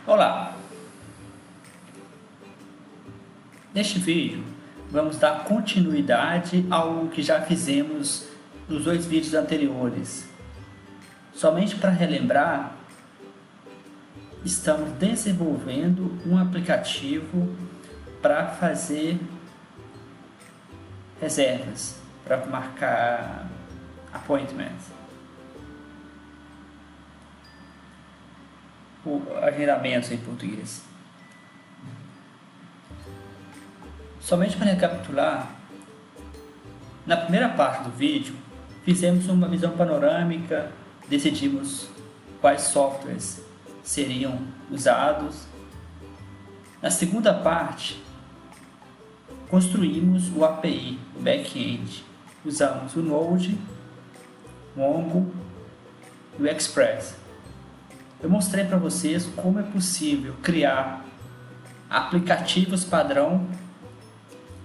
Olá! Neste vídeo vamos dar continuidade ao que já fizemos nos 2 vídeos anteriores. Somente para relembrar, estamos desenvolvendo um aplicativo para fazer reservas, para marcar appointments. Agendamentos em português. Somente para recapitular, na primeira parte do vídeo fizemos uma visão panorâmica, decidimos quais softwares seriam usados. Na segunda parte, construímos o API, o back-end. Usamos o Node, Mongo e o Express. Eu mostrei para vocês como é possível criar aplicativos padrão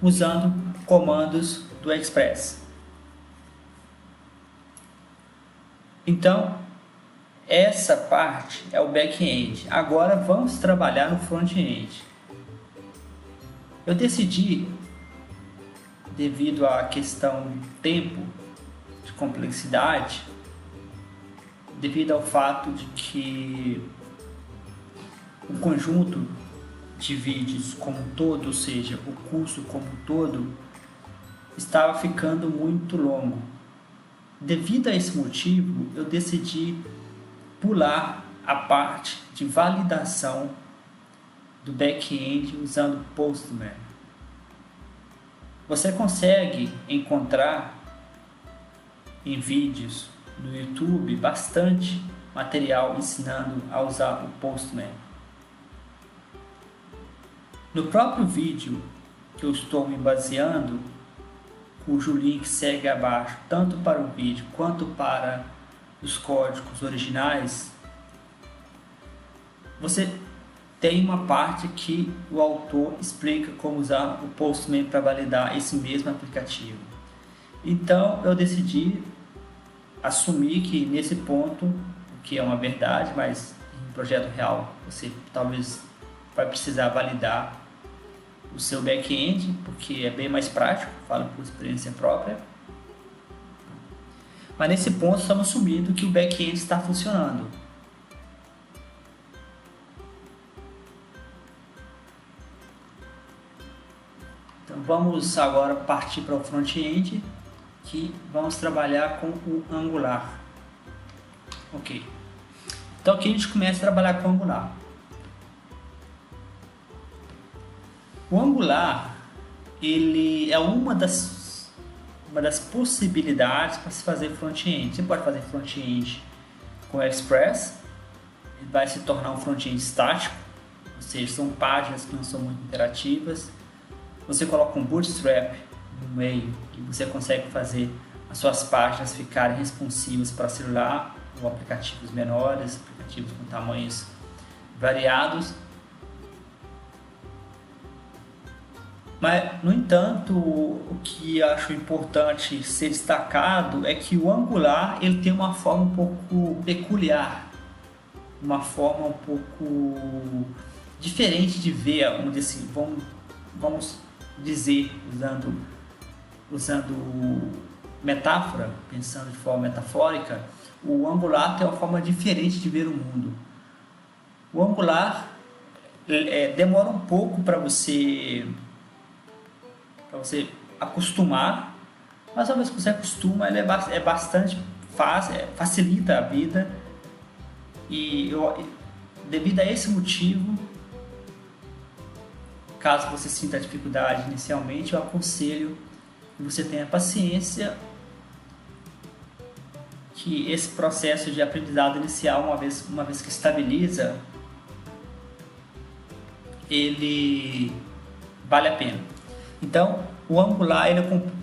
usando comandos do Express. Então, essa parte é o back-end. Agora vamos trabalhar no front-end. Eu decidi, devido à questão de tempo, de complexidade, devido ao fato de que o conjunto de vídeos como um todo, ou seja, o curso como um todo, estava ficando muito longo. Devido a esse motivo, eu decidi pular a parte de validação do back-end usando Postman. Você consegue encontrar em vídeos no YouTube bastante material ensinando a usar o Postman. No próprio vídeo que eu estou me baseando, cujo link segue abaixo, tanto para o vídeo quanto para os códigos originais, você tem uma parte que o autor explica como usar o Postman para validar esse mesmo aplicativo. Então eu decidi assumir que nesse ponto, o que é uma verdade, mas em projeto real você talvez vai precisar validar o seu back-end, porque é bem mais prático, falo por experiência própria. Mas nesse ponto estamos assumindo que o back-end está funcionando. Então vamos agora partir para o front-end, que vamos trabalhar com o Angular. Ok. Então aqui a gente começa a trabalhar com o Angular. O Angular, ele é uma das possibilidades para se fazer front-end. Você pode fazer front-end com o Express, ele vai se tornar um front-end estático, ou seja, são páginas que não são muito interativas. Você coloca um Bootstrap no meio e você consegue fazer as suas páginas ficarem responsivas para celular ou aplicativos menores, aplicativos com tamanhos variados. Mas, no entanto, o que acho importante ser destacado é que o Angular ele tem uma forma um pouco peculiar, uma forma um pouco diferente de ver, vamos dizer, usando metáfora, pensando de forma metafórica, o Angular tem uma forma diferente de ver o mundo. O Angular demora um pouco para você acostumar, mas uma vez que você acostuma, ele é bastante fácil, facilita a vida, e devido a esse motivo, caso você sinta dificuldade inicialmente, eu aconselho que você tenha paciência, que esse processo de aprendizado inicial, uma vez que estabiliza, ele vale a pena. Então, o Angular,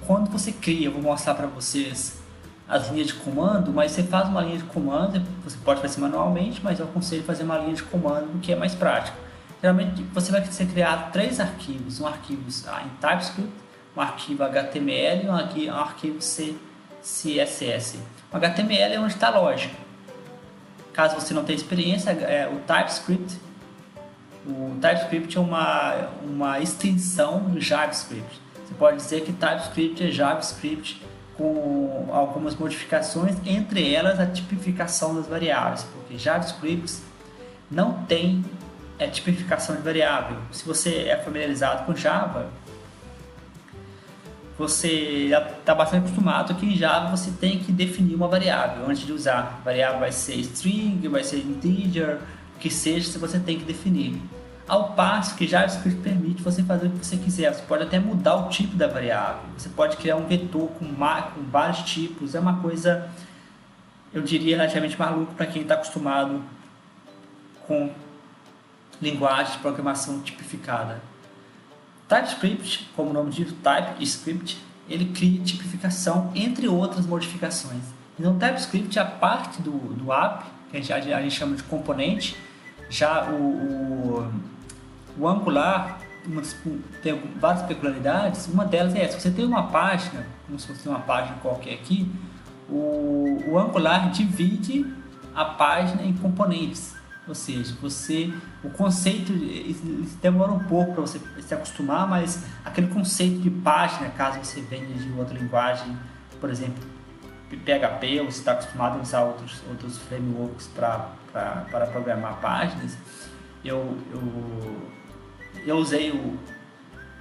quando você cria, eu vou mostrar para vocês as linhas de comando, mas você faz uma linha de comando, você pode fazer manualmente, mas eu aconselho fazer uma linha de comando, que é mais prático. Geralmente você vai criar 3 arquivos, um arquivo em TypeScript, um arquivo HTML e um arquivo CSS. O HTML é onde está a lógica. Caso você não tenha experiência, o TypeScript O TypeScript é uma extensão do JavaScript. Você pode dizer que TypeScript é JavaScript com algumas modificações, entre elas a tipificação das variáveis, porque JavaScript não tem tipificação de variável. Se você é familiarizado com Java, você já está bastante acostumado que em Java você tem que definir uma variável antes de usar. A variável vai ser string, vai ser integer, o que seja, você tem que definir. Ao passo que JavaScript permite você fazer o que você quiser. Você pode até mudar o tipo da variável. Você pode criar um vetor com vários tipos. É uma coisa, eu diria, relativamente maluco para quem está acostumado com linguagem de programação tipificada. TypeScript, como o nome diz, TypeScript, ele cria tipificação entre outras modificações. Então, TypeScript é a parte do app, que a gente chama de componente. Já o Angular tem várias peculiaridades. Uma delas é essa: você tem uma página, como se fosse uma página qualquer aqui, o Angular divide a página em componentes. Ou seja, o conceito demora um pouco para você se acostumar, mas aquele conceito de página, caso você venha de outra linguagem, por exemplo, PHP, ou você está acostumado a usar outros frameworks para programar páginas, eu usei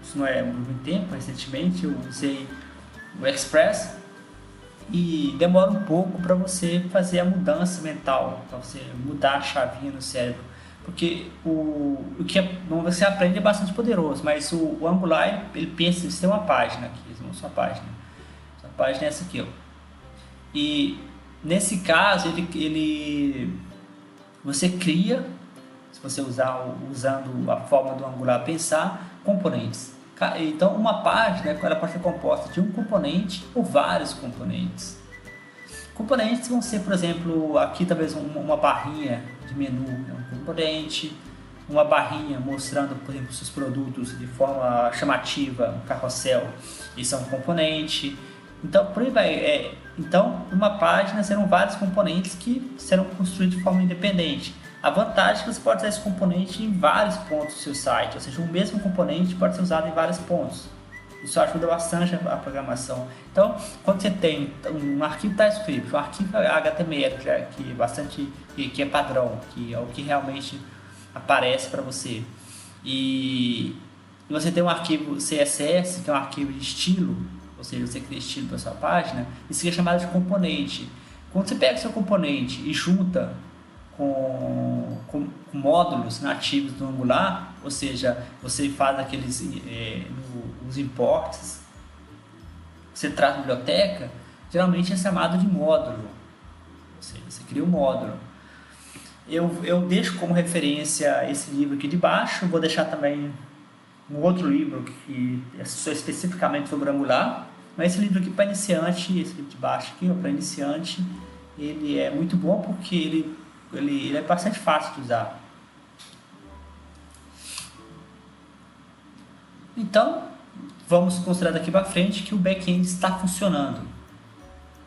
isso não é muito tempo, recentemente eu usei o Express, e demora um pouco para você fazer a mudança mental, para você mudar a chavinha no cérebro, porque o que você aprende é bastante poderoso, mas o Angular ele pensa, você tem uma página aqui, não sua página é essa aqui, ó. E nesse caso você cria, se você usando a forma do Angular pensar, componentes. Então uma página ela pode ser composta de um componente ou vários componentes. Componentes vão ser, por exemplo, aqui talvez uma barrinha de menu é um componente, uma barrinha mostrando, por exemplo, seus produtos de forma chamativa, um carrossel, isso é um componente. Então, por aí vai. Então, numa página serão vários componentes que serão construídos de forma independente. A vantagem é que você pode usar esse componente em vários pontos do seu site, ou seja, o mesmo componente pode ser usado em vários pontos. Isso ajuda bastante a programação. Então, quando você tem um arquivo TypeScript, um arquivo HTML que é padrão, que é o que realmente aparece para você, e você tem um arquivo CSS, que é um arquivo de estilo, ou seja, você cria estilo para sua página, isso é chamado de componente. Quando você pega seu componente e junta com módulos nativos do Angular, ou seja, você faz aqueles os imports, você traz a biblioteca, geralmente é chamado de módulo, ou seja, você cria um módulo. Eu deixo como referência esse livro aqui de baixo, vou deixar também um outro livro que é especificamente sobre Angular, mas esse livro aqui para iniciante, esse livro de baixo aqui, para iniciante, ele é muito bom porque ele é bastante fácil de usar. Então, vamos considerar daqui para frente que o back-end está funcionando.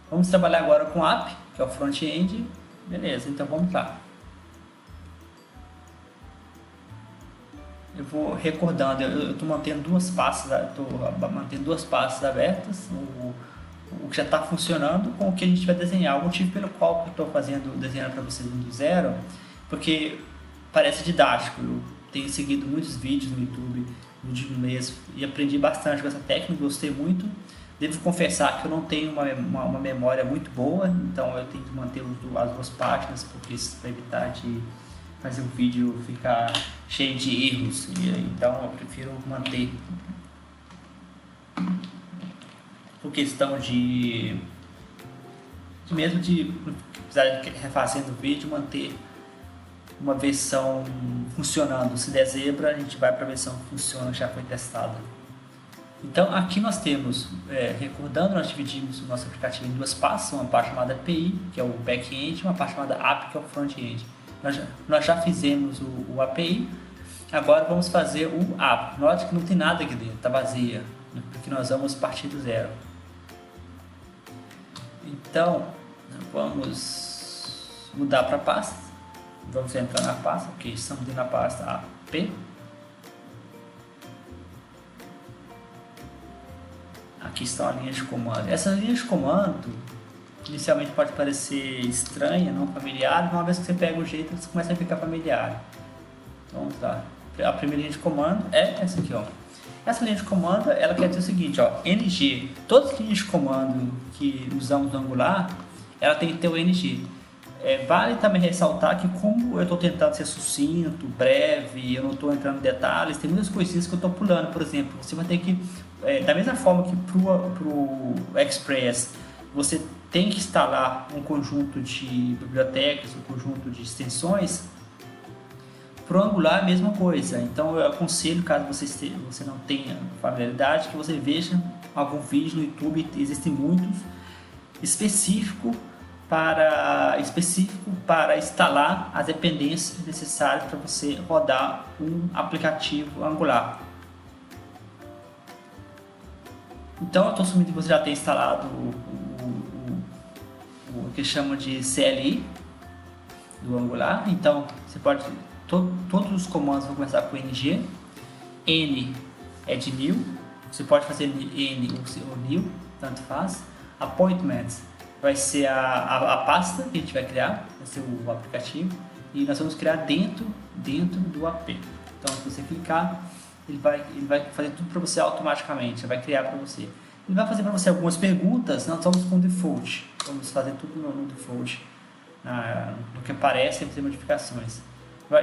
Vamos trabalhar agora com o app, que é o front-end. Beleza, então vamos lá. Eu vou recordando, eu estou mantendo duas pastas abertas, o que já está funcionando com o que a gente vai desenhar. O motivo pelo qual eu estou desenhando para vocês do zero, porque parece didático. Eu tenho seguido muitos vídeos no YouTube no último mês e aprendi bastante com essa técnica, gostei muito. Devo confessar que eu não tenho uma memória muito boa, então eu tenho que manter as duas páginas, porque isso para evitar de fazer o vídeo ficar cheio de erros, então eu prefiro manter, por questão de mesmo de precisar de refazendo o vídeo, manter uma versão funcionando. Se der zebra, a gente vai para a versão que funciona, que já foi testada. Então aqui nós temos, recordando, nós dividimos o nosso aplicativo em duas partes, uma parte chamada API, que é o back-end, e uma parte chamada app, que é o front-end. Nós já fizemos o API, agora vamos fazer o app. Note que não tem nada aqui dentro, está vazia, porque nós vamos partir do zero. Então, vamos mudar para pasta. Vamos entrar na pasta, ok, estamos dentro da pasta AP. Aqui estão as linhas de comando. Essas linhas de comando inicialmente pode parecer estranha, não familiar, mas uma vez que você pega o jeito, você começa a ficar familiar. Então, vamos lá. A primeira linha de comando é essa aqui, ó. Essa linha de comando, ela quer dizer o seguinte, ó, NG. Todas as linhas de comando que usamos no Angular, ela tem que ter o NG. Vale também ressaltar que, como eu estou tentando ser sucinto, breve, eu não estou entrando em detalhes, tem muitas coisinhas que eu estou pulando. Por exemplo, você vai ter que, da mesma forma que para o Express, você tem que instalar um conjunto de bibliotecas, um conjunto de extensões. Para o Angular é a mesma coisa. Então eu aconselho, caso você não tenha familiaridade, que você veja algum vídeo no YouTube, existem muitos, específico para instalar as dependências necessárias para você rodar um aplicativo Angular. Então eu estou assumindo que você já tem instalado o que chama de CLI do Angular. Então você pode, todos os comandos vão começar com ng. N é de new, você pode fazer N ou new, tanto faz. Appointments vai ser a pasta que a gente vai criar, vai ser o aplicativo, e nós vamos criar dentro do AP. Então, se você clicar, ele vai fazer tudo para você automaticamente, ele vai criar para você. Ele vai fazer para você algumas perguntas, nós estamos com default, vamos fazer tudo no default, no que aparece, sem fazer modificações.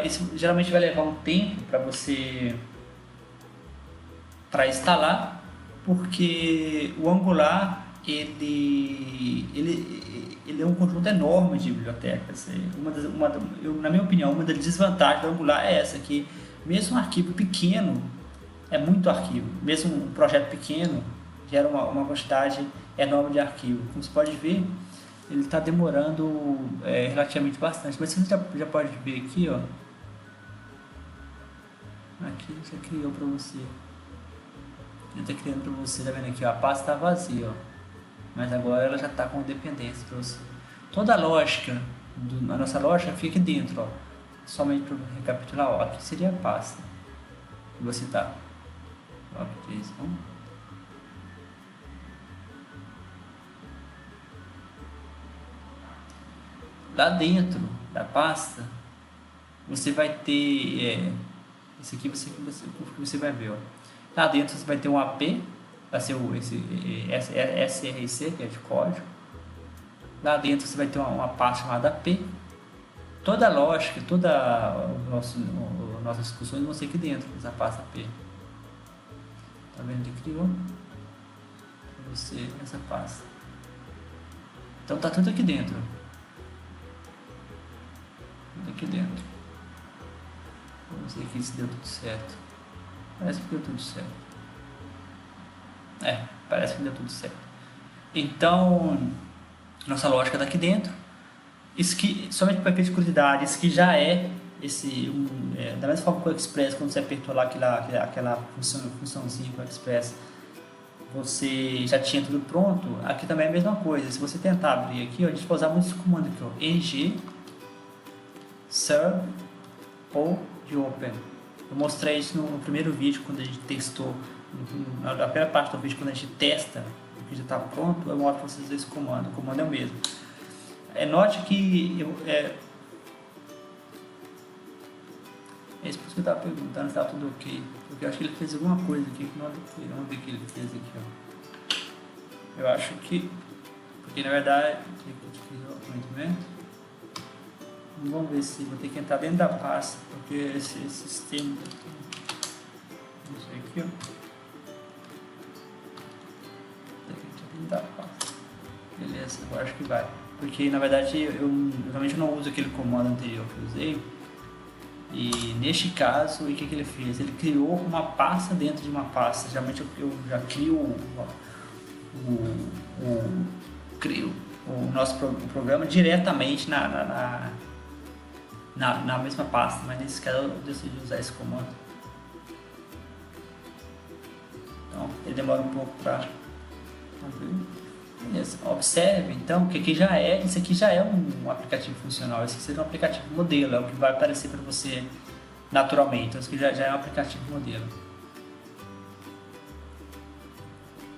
Isso geralmente vai levar um tempo para instalar, porque o Angular ele é um conjunto enorme de bibliotecas. Na minha opinião, uma das desvantagens do Angular é essa, que mesmo um arquivo pequeno, é muito arquivo, mesmo um projeto pequeno gera uma quantidade enorme de arquivo. Como você pode ver, ele está demorando relativamente bastante, mas você já pode ver aqui, ó, aqui já criou para você, ele está criando para você, tá vendo aqui, ó, a pasta está vazia, ó. Mas agora ela já está com dependência para você. Toda a lógica, a nossa lógica fica aqui dentro, ó. Somente para recapitular, ó, aqui seria a pasta. Vou citar. Lá dentro da pasta, você vai ter, esse aqui você vai ver, ó. Lá dentro você vai ter um AP, vai ser esse SRC, que é de código. Lá dentro você vai ter uma parte chamada AP. Toda a lógica, todas as nossas discussões vão ser aqui dentro dessa pasta AP. Tá vendo? Ele criou para você essa pasta. Então tá tudo aqui dentro. Tudo aqui dentro. Vamos ver aqui se deu tudo certo. Parece que deu tudo certo. Parece que deu tudo certo. Então, nossa lógica está aqui dentro. Isso que, somente para aquela curiosidade, isso que já da mesma forma que o Express, quando você apertou lá aquela funçãozinha com o Express, você já tinha tudo pronto. Aqui também é a mesma coisa. Se você tentar abrir aqui, ó, a gente vai usar muitos comandos aqui, ó, ng, serve ou de open. Eu mostrei isso no primeiro vídeo, quando a gente testou. Na primeira parte do vídeo, quando a gente testa o que já está pronto, eu mostro para vocês esse comando. O comando é o mesmo. Note que é isso que eu estava perguntando se estava tudo ok, porque eu acho que ele fez alguma coisa aqui que não é ok. Vamos ver o que ele fez aqui, ó. Eu acho que, porque na verdade vamos ver se vou ter que entrar dentro da pasta, porque esse sistema isso aqui, ó. Da pasta. Beleza, eu acho que vai. Porque na verdade eu realmente não uso aquele comando anterior que eu usei. E neste caso, o que ele fez? Ele criou uma pasta dentro de uma pasta. Geralmente eu já crio crio o nosso programa diretamente na mesma pasta, mas nesse caso eu decidi usar esse comando. Então ele demora um pouco para abrir. Beleza. Observe, então, que isso aqui já é um aplicativo funcional. Esse aqui seria um aplicativo modelo, é o que vai aparecer para você naturalmente. Então, isso aqui já é um aplicativo modelo.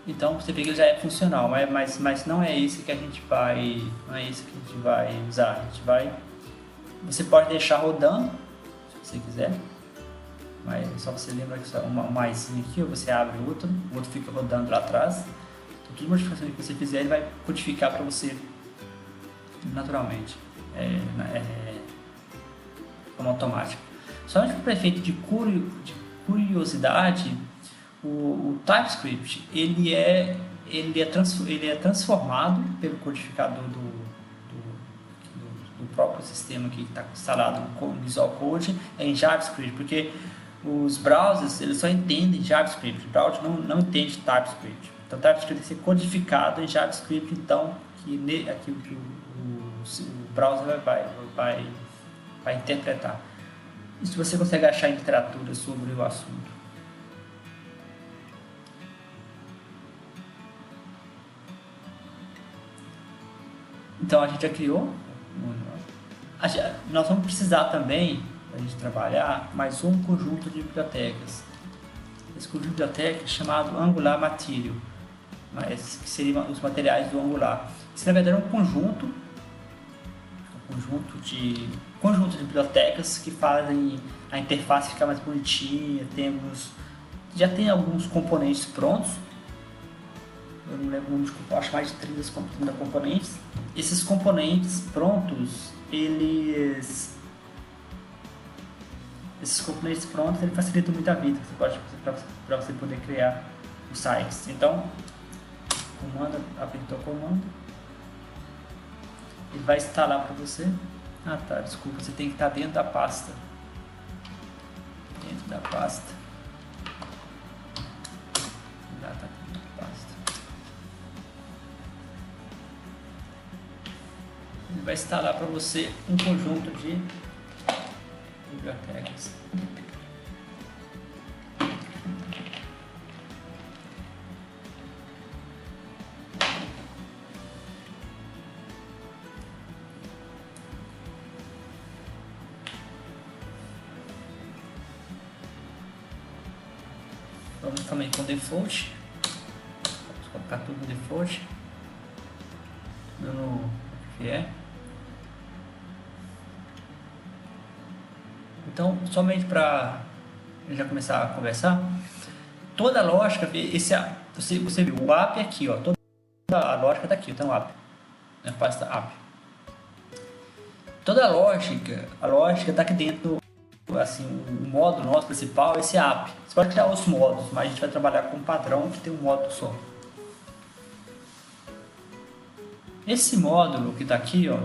Então, você vê que ele já é funcional, mas não é esse que a gente vai, não é esse que a gente vai usar. Você pode deixar rodando, se você quiser. Mas só você lembra que um maisinho aqui, ou você abre o outro fica rodando lá atrás. Então, toda modificação que você fizer, ele vai codificar para você naturalmente, como automático. Somente para efeito de curiosidade, o TypeScript ele é transformado pelo codificador do próprio sistema que está instalado no Visual Code em JavaScript, porque os browsers eles só entendem JavaScript, o browser não entende TypeScript. Então o TypeScript tem que ser codificado em JavaScript, então aquilo que o browser vai interpretar. Isso você consegue achar em literatura sobre o assunto. Então a gente já criou. Nós vamos precisar também, para a gente trabalhar, mais um conjunto de bibliotecas. Esse conjunto de bibliotecas é chamado Angular Material, que seriam os materiais do Angular. Isso na verdade é um conjunto de bibliotecas que fazem a interface ficar mais bonitinha. Já tem alguns componentes prontos. Eu não lembro o número, acho mais de 30 componentes. Esses componentes prontos, ele facilitam muito a vida para você poder criar os sites. Então, apertou o comando, ele vai instalar para você. Desculpa, você tem que estar dentro da pasta. Ele vai instalar para você um conjunto de bibliotecas. Vamos também com default. Vamos colocar tudo no default. No que é. Então, somente para já começar a conversar, toda a lógica, você viu o app aqui, ó, toda a lógica está aqui, então o app, na pasta app. Toda a lógica está aqui dentro, assim, o módulo nosso principal é esse app. Você pode criar outros módulos, mas a gente vai trabalhar com um padrão que tem um módulo só. Esse módulo que está aqui, ó,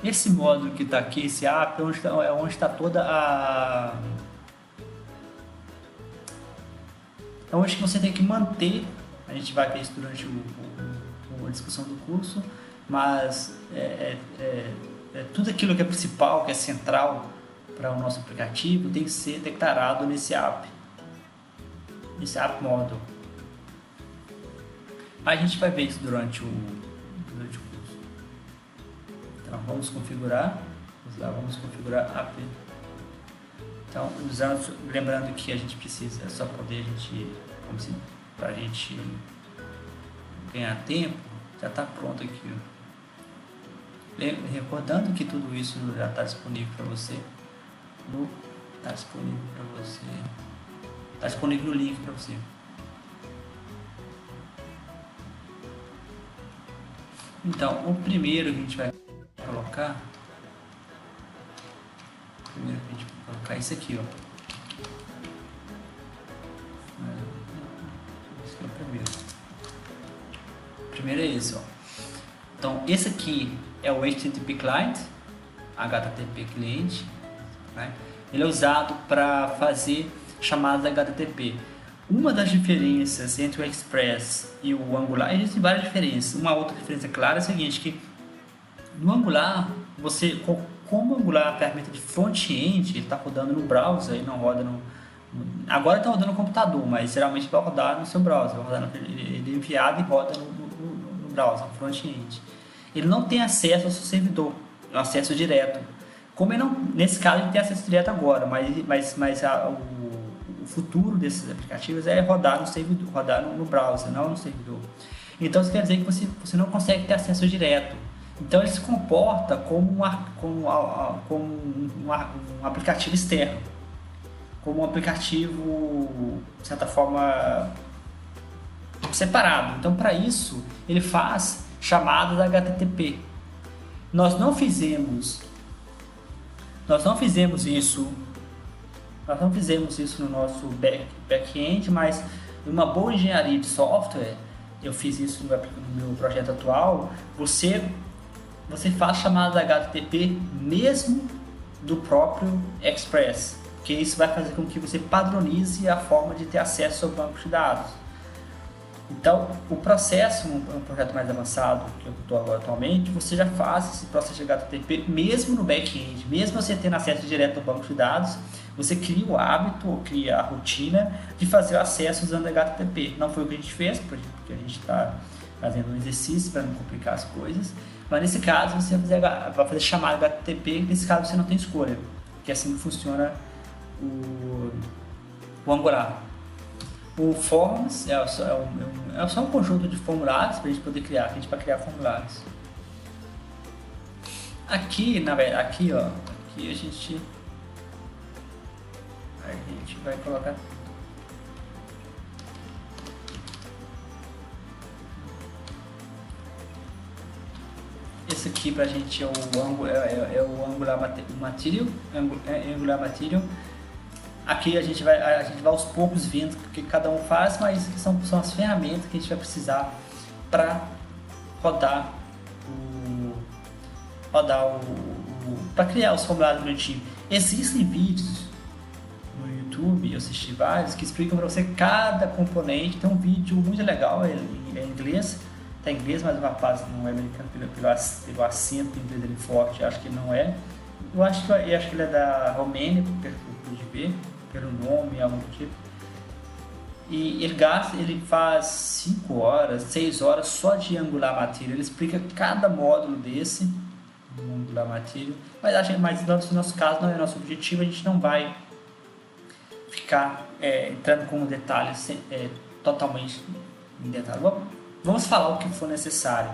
esse módulo que está aqui, esse app, é onde está toda a... É onde você tem que manter. A gente vai ver isso durante a discussão do curso, mas tudo aquilo que é principal, que é central para o nosso aplicativo, tem que ser declarado nesse app módulo. A gente vai ver isso durante o curso. Então vamos configurar app. Então lembrando que a gente precisa, só poder para a gente ganhar tempo, já está pronto aqui. Recordando que tudo isso já está disponível para você. Está disponível no link para você. Então, o primeiro que a gente vai colocar, é esse aqui, ó. Esse aqui é o primeiro. O primeiro é esse, ó. Então, esse aqui é o HTTP Client, HTTP Client, né? Ele é usado para fazer chamadas HTTP. Uma das diferenças entre o Express e o Angular, existem várias diferenças. Uma outra diferença clara é a seguinte, que no Angular, como o Angular é uma ferramenta de front-end, ele está rodando no browser e não roda Agora está rodando no computador, mas geralmente vai rodar no seu browser. Ele é enviado e roda no browser, no front-end. Ele não tem acesso ao seu servidor, acesso direto. Como ele não, nesse caso ele tem acesso direto agora, o futuro desses aplicativos é rodar no servidor, rodar no browser, não no servidor. Então isso quer dizer que você não consegue ter acesso direto. Então ele se comporta como um aplicativo externo, como um aplicativo, de certa forma, separado. Então para isso ele faz chamadas HTTP. Nós não fizemos isso no nosso back-end, mas uma boa engenharia de software, eu fiz isso no meu projeto atual, você faz chamadas HTTP mesmo do próprio Express, porque isso vai fazer com que você padronize a forma de ter acesso ao banco de dados. Então, o processo, um projeto mais avançado que eu estou agora atualmente, você já faz esse processo de HTTP mesmo no back-end, mesmo você tendo acesso direto ao banco de dados, você cria o hábito, ou cria a rotina de fazer o acesso usando HTTP. Não foi o que a gente fez, porque a gente está fazendo um exercício para não complicar as coisas, mas nesse caso você vai fazer chamada HTTP, nesse caso você não tem escolha, que é assim que funciona o Angular. O Forms é só um conjunto de formulários para a gente poder criar, formulários. Aqui a gente vai colocar esse aqui pra gente é o Angular Material. Aqui a gente vai aos poucos vendo o que cada um faz, mas são as ferramentas que a gente vai precisar para para criar os formulários bonitinhos. Existem vídeos no YouTube, eu assisti vários, que explicam para você cada componente. Tem um vídeo muito legal, é em inglês, está em inglês, mas o rapaz não é americano pelo acento inglês dele forte, acho que não é. Eu acho que ele é da Romênia, pelo que eu pude ver, pelo nome, algo do tipo. E ele faz 5 horas, 6 horas só de Angular Material. Ele explica cada módulo desse no Angular Material. Mas no nosso caso, não é nosso objetivo, a gente não vai ficar entrando com detalhes totalmente em detalhe. Vamos falar o que for necessário.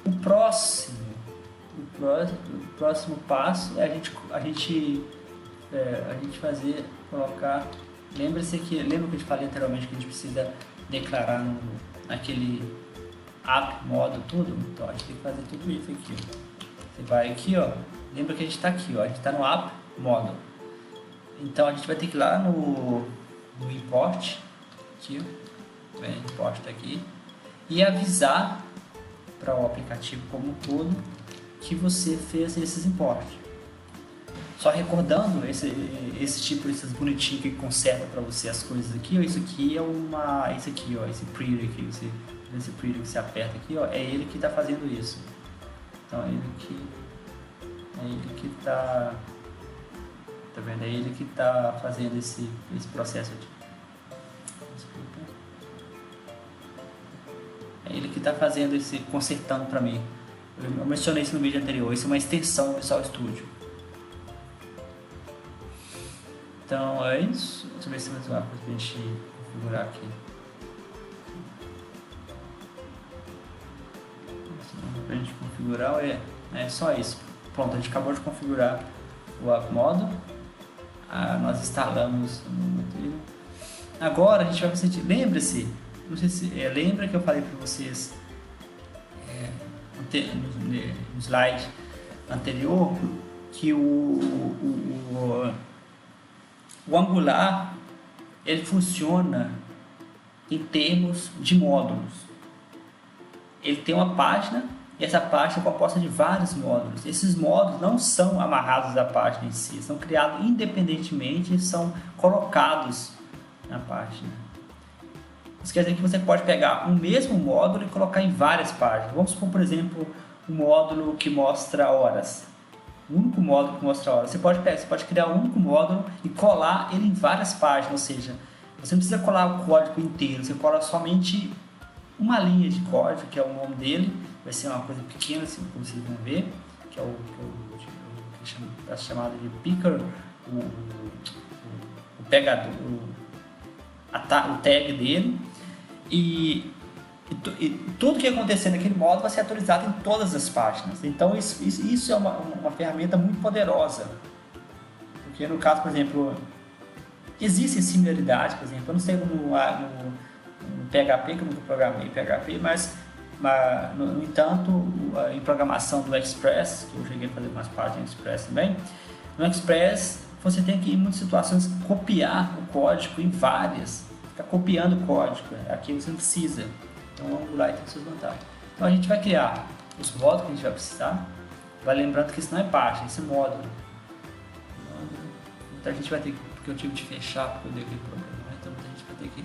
O próximo passo é a gente lembra que eu te falei anteriormente que a gente precisa declarar naquele app modo tudo? Então a gente tem que fazer tudo isso aqui. Você vai aqui, lembra que a gente está aqui, a gente está no app modo. Então a gente vai ter que ir lá no import, aqui, import tá aqui, e avisar para o aplicativo como um todo que você fez esses importes. Só recordando esses bonitinhos que conserva para você as coisas aqui, esse preview aqui, esse preview que você aperta aqui, é ele que está fazendo isso. Então é ele que está, tá vendo? É ele que está fazendo esse processo aqui. Desculpa. É ele que está fazendo consertando para mim. Eu mencionei isso no vídeo anterior, isso é uma extensão do Visual Studio. Então é isso. Deixa eu ver se mais uma coisa pra gente configurar aqui. Pra gente configurar é só isso. Pronto, a gente acabou de configurar o app modo. Nós instalamos no material. Agora a gente vai fazer. Lembre-se, não sei se lembra que eu falei para vocês no slide anterior que o Angular ele funciona em termos de módulos. Ele tem uma página e essa página é composta de vários módulos. Esses módulos não são amarrados à página em si, são criados independentemente e são colocados na página. Isso quer dizer que você pode pegar um mesmo módulo e colocar em várias páginas. Vamos supor, por exemplo, um módulo que mostra horas. O único módulo que mostra a hora. Você pode criar um único módulo e colar ele em várias páginas, ou seja, você não precisa colar o código inteiro, você cola somente uma linha de código, que é o nome dele, vai ser uma coisa pequena, assim, como vocês vão ver, que é a chamada de picker, o pegador, o tag dele, e tudo que acontecer naquele módulo vai ser atualizado em todas as páginas. Então isso é uma ferramenta muito poderosa, porque no caso, por exemplo, existem similaridades, por exemplo, eu não sei no PHP, que eu nunca programei PHP, mas no entanto, em programação do Express, que eu cheguei a fazer umas páginas do Express também, no Express você tem que, em muitas situações, copiar o código em várias, ficar copiando o código, aqui você não precisa. Então o Angular tem suas vantagens. Então a gente vai criar os módulos que a gente vai precisar, vai lembrando que isso não é página, isso é módulo. Então a gente vai ter que, porque eu tive de fechar porque eu dei aquele problema, então a gente vai ter que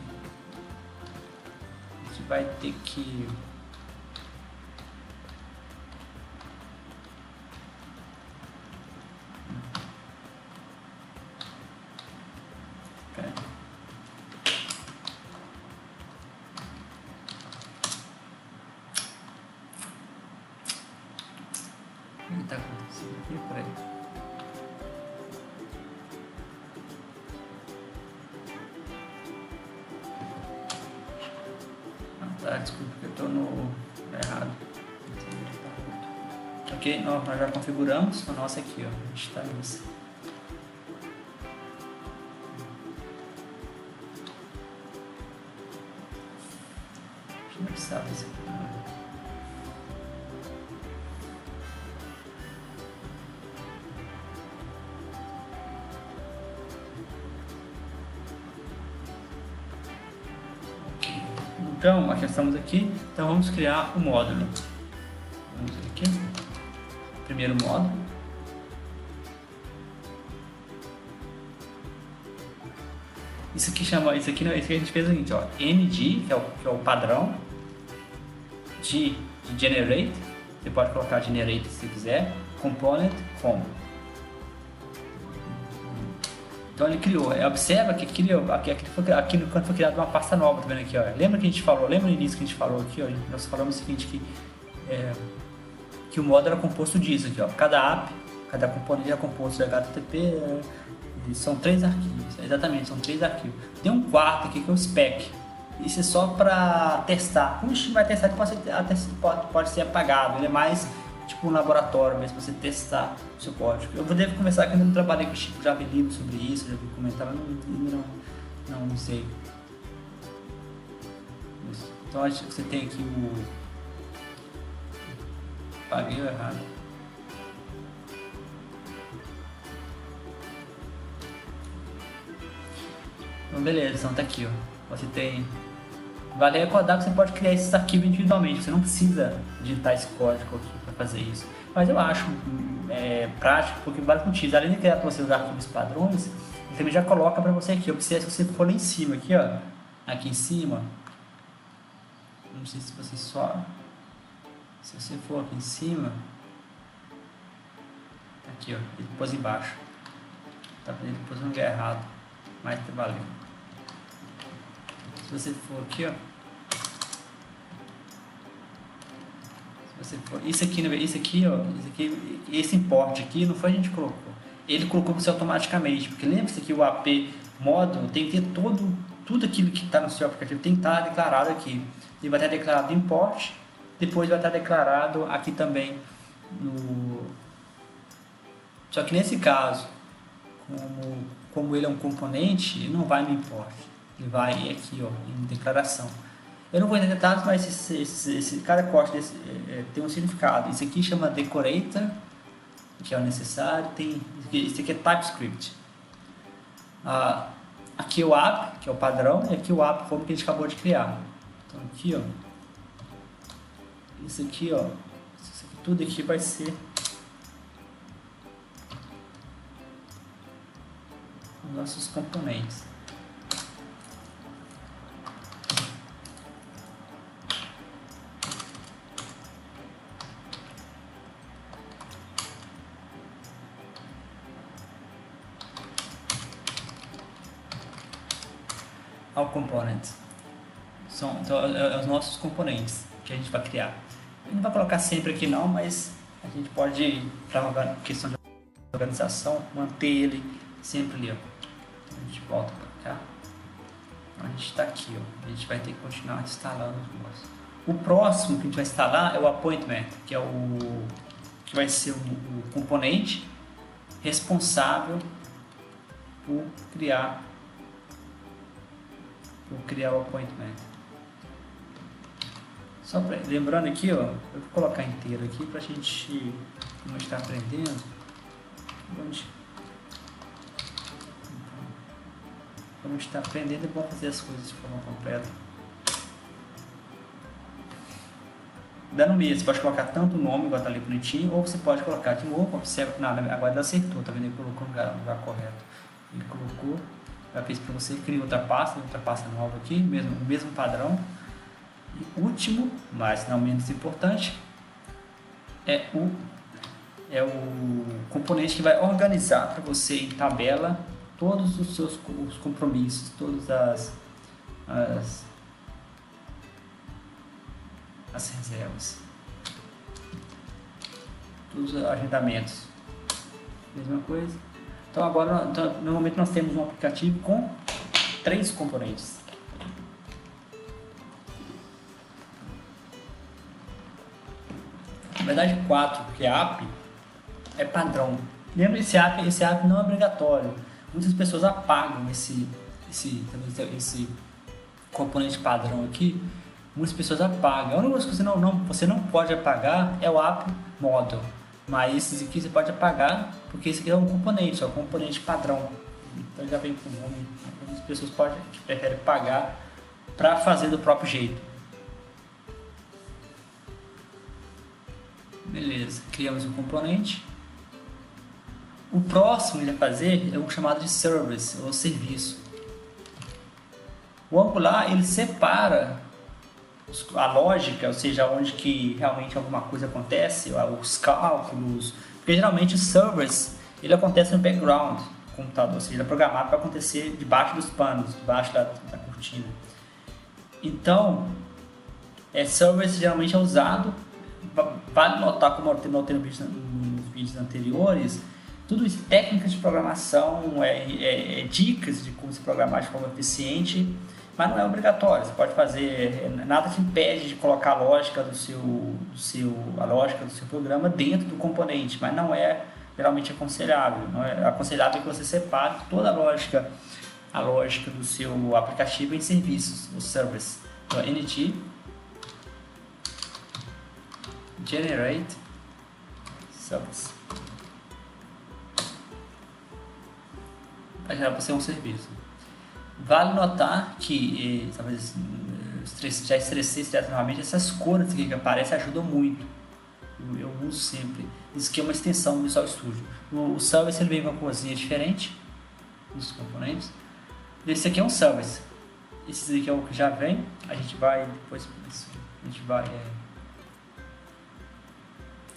o que está acontecendo aqui? Peraí. Tá, desculpa que eu estou no errado. Ok, nós já configuramos a nossa aqui, ó. A gente está nisso. A gente não precisava disso aqui, não. Então, já estamos aqui, então vamos criar o módulo. Vamos ver aqui, primeiro módulo. Isso aqui a gente fez o seguinte, ó, ng, que é o padrão, de generate, você pode colocar generate se quiser, component, com. Então ele criou, observa que quando foi criada uma pasta nova, tá vendo aqui, ó. Lembra que a gente falou, lembra no início que a gente falou aqui, ó, nós falamos o seguinte, que o módulo era composto disso aqui, ó. Cada componente é composto de HTTP, são 3 arquivos, exatamente, são 3 arquivos. Tem um quarto aqui que é o spec, isso é só para testar. Como a gente vai testar, pode ser apagado, ele é mais tipo um laboratório mesmo, para você testar o seu código. Eu devo conversar que eu ainda não trabalhei com o Chico, já vi livro sobre isso, já vi comentar, mas não sei. Isso. Então acho que você tem aqui paguei errado. Então beleza, então tá aqui, ó. Você tem. Vale recordar que você pode criar esses arquivos individualmente, você não precisa digitar esse código aqui para fazer isso. Mas eu acho prático, porque vale contigo. Além de criar para você os arquivos padrões, ele também já coloca para você aqui. Se você for lá em cima, aqui, ó, aqui em cima, não sei se você só, se você for aqui em cima, aqui, ó, ele pôs embaixo. Tá vendo? Ele pôs um lugar errado, mas tá valendo. Se você for aqui, ó, esse import aqui não foi a gente que colocou, ele colocou você automaticamente, porque lembra-se que o AP módulo tem que ter tudo aquilo que está no seu aplicativo tem que estar declarado aqui. Ele vai estar declarado import, depois vai estar declarado aqui também só que nesse caso, como ele é um componente, ele não vai no import. Ele vai aqui, ó, em declaração. Eu não vou entrar em detalhes, mas esse cada corte tem um significado. Isso aqui chama decorator, que é o necessário. Isso aqui é TypeScript. Aqui é o app, que é o padrão, e aqui o app como que a gente acabou de criar. Então aqui, ó, isso aqui, tudo aqui vai ser os nossos componentes. Our components. Então, os nossos componentes que a gente vai criar. A gente não vai colocar sempre aqui não, mas a gente pode, para questão de organização, manter ele sempre ali, ó. Então, a gente volta para cá. A gente está aqui, ó. A gente vai ter que continuar instalando os negócios. O próximo que a gente vai instalar é o appointment, que é que vai ser o componente responsável por criar o appointment. Só lembrando aqui, ó, eu vou colocar inteiro aqui para a gente, como a gente está aprendendo, quando a gente está aprendendo é bom fazer as coisas de forma completa. Dando mesmo, você pode colocar tanto o nome, igual tá ali bonitinho, ou você pode colocar de novo, observa que nada, agora ele acertou, tá vendo? Ele colocou no lugar correto. Ele colocou, já fez para você, cria outra pasta nova aqui, o mesmo padrão. E último, mas não menos importante, é o componente que vai organizar para você em tabela todos os compromissos, todas as reservas, todos os agendamentos, mesma coisa. Então agora, normalmente nós temos um aplicativo com 3 componentes. Na verdade 4, porque a app é padrão. Lembra, esse app não é obrigatório. Muitas pessoas apagam esse componente padrão aqui. Muitas pessoas apagam. A única coisa que você não pode apagar é o app model. Mas esses aqui você pode apagar, porque esse aqui é um componente, é um componente padrão. Então já vem com o nome. Muitas pessoas preferem pagar para fazer do próprio jeito. Beleza, criamos um componente. O próximo que ele vai fazer é o chamado de service, ou serviço. O Angular, ele separa a lógica, ou seja, onde que realmente alguma coisa acontece, os cálculos, porque geralmente o service, ele acontece no background do computador, ou seja, ele é programado para acontecer debaixo dos panos, debaixo da cortina. Então, service geralmente é usado. Vale notar, como eu notei nos vídeos anteriores, tudo isso, técnicas de programação, dicas de como se programar de forma eficiente, mas não é obrigatório. Você pode fazer, nada te impede de colocar a lógica do seu programa dentro do componente, mas não é geralmente aconselhável. Não é aconselhável que você separe toda a lógica do seu aplicativo em serviços, o service. Então, ng generate service. Vai gerar para você um serviço. Vale notar que, talvez já estressei novamente, essas cores aqui que aparecem ajudam muito. Eu uso sempre. Isso aqui é uma extensão do Visual Studio. O service ele vem com uma corzinha diferente dos componentes. Esse aqui é um service. Esse aqui é o que já vem. A gente vai depois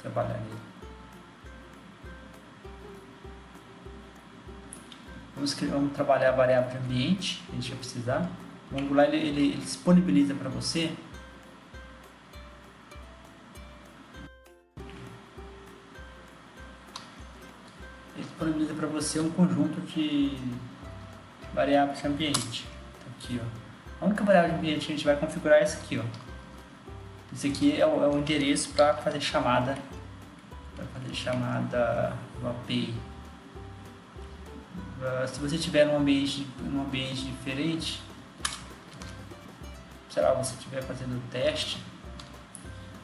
trabalhar nele. Vamos trabalhar a variável de ambiente que a gente vai precisar. O Angular ele disponibiliza para você um conjunto de variáveis de ambiente. Então, aqui, ó. A única variável de ambiente que a gente vai configurar é essa aqui, ó. Esse aqui é o endereço para fazer chamada do API. Se você tiver num ambiente diferente, sei lá, você estiver fazendo teste,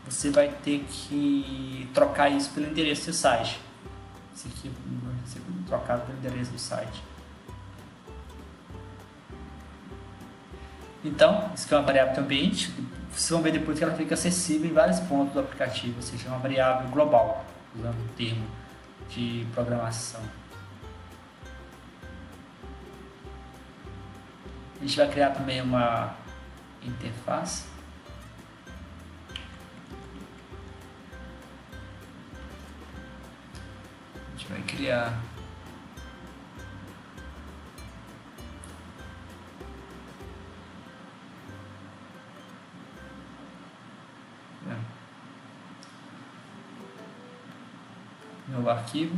você vai ter que trocar isso pelo endereço do site. Esse aqui vai ser trocado pelo endereço do site. Então, isso aqui é uma variável de ambiente. Vocês vão ver depois que ela fica acessível em vários pontos do aplicativo, ou seja, é uma variável global, usando o termo de programação. A gente vai criar também uma interface. A gente vai criar . novo arquivo.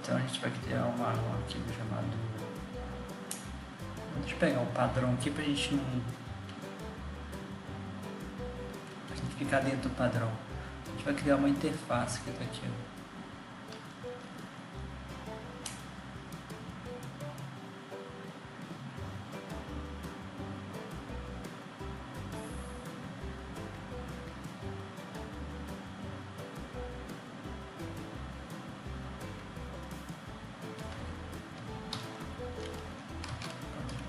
Então a gente vai criar um arquivo chamado... Deixa eu pegar o padrão aqui pra gente não... Pra gente ficar dentro do padrão. A gente vai criar uma interface que tá aqui, ó.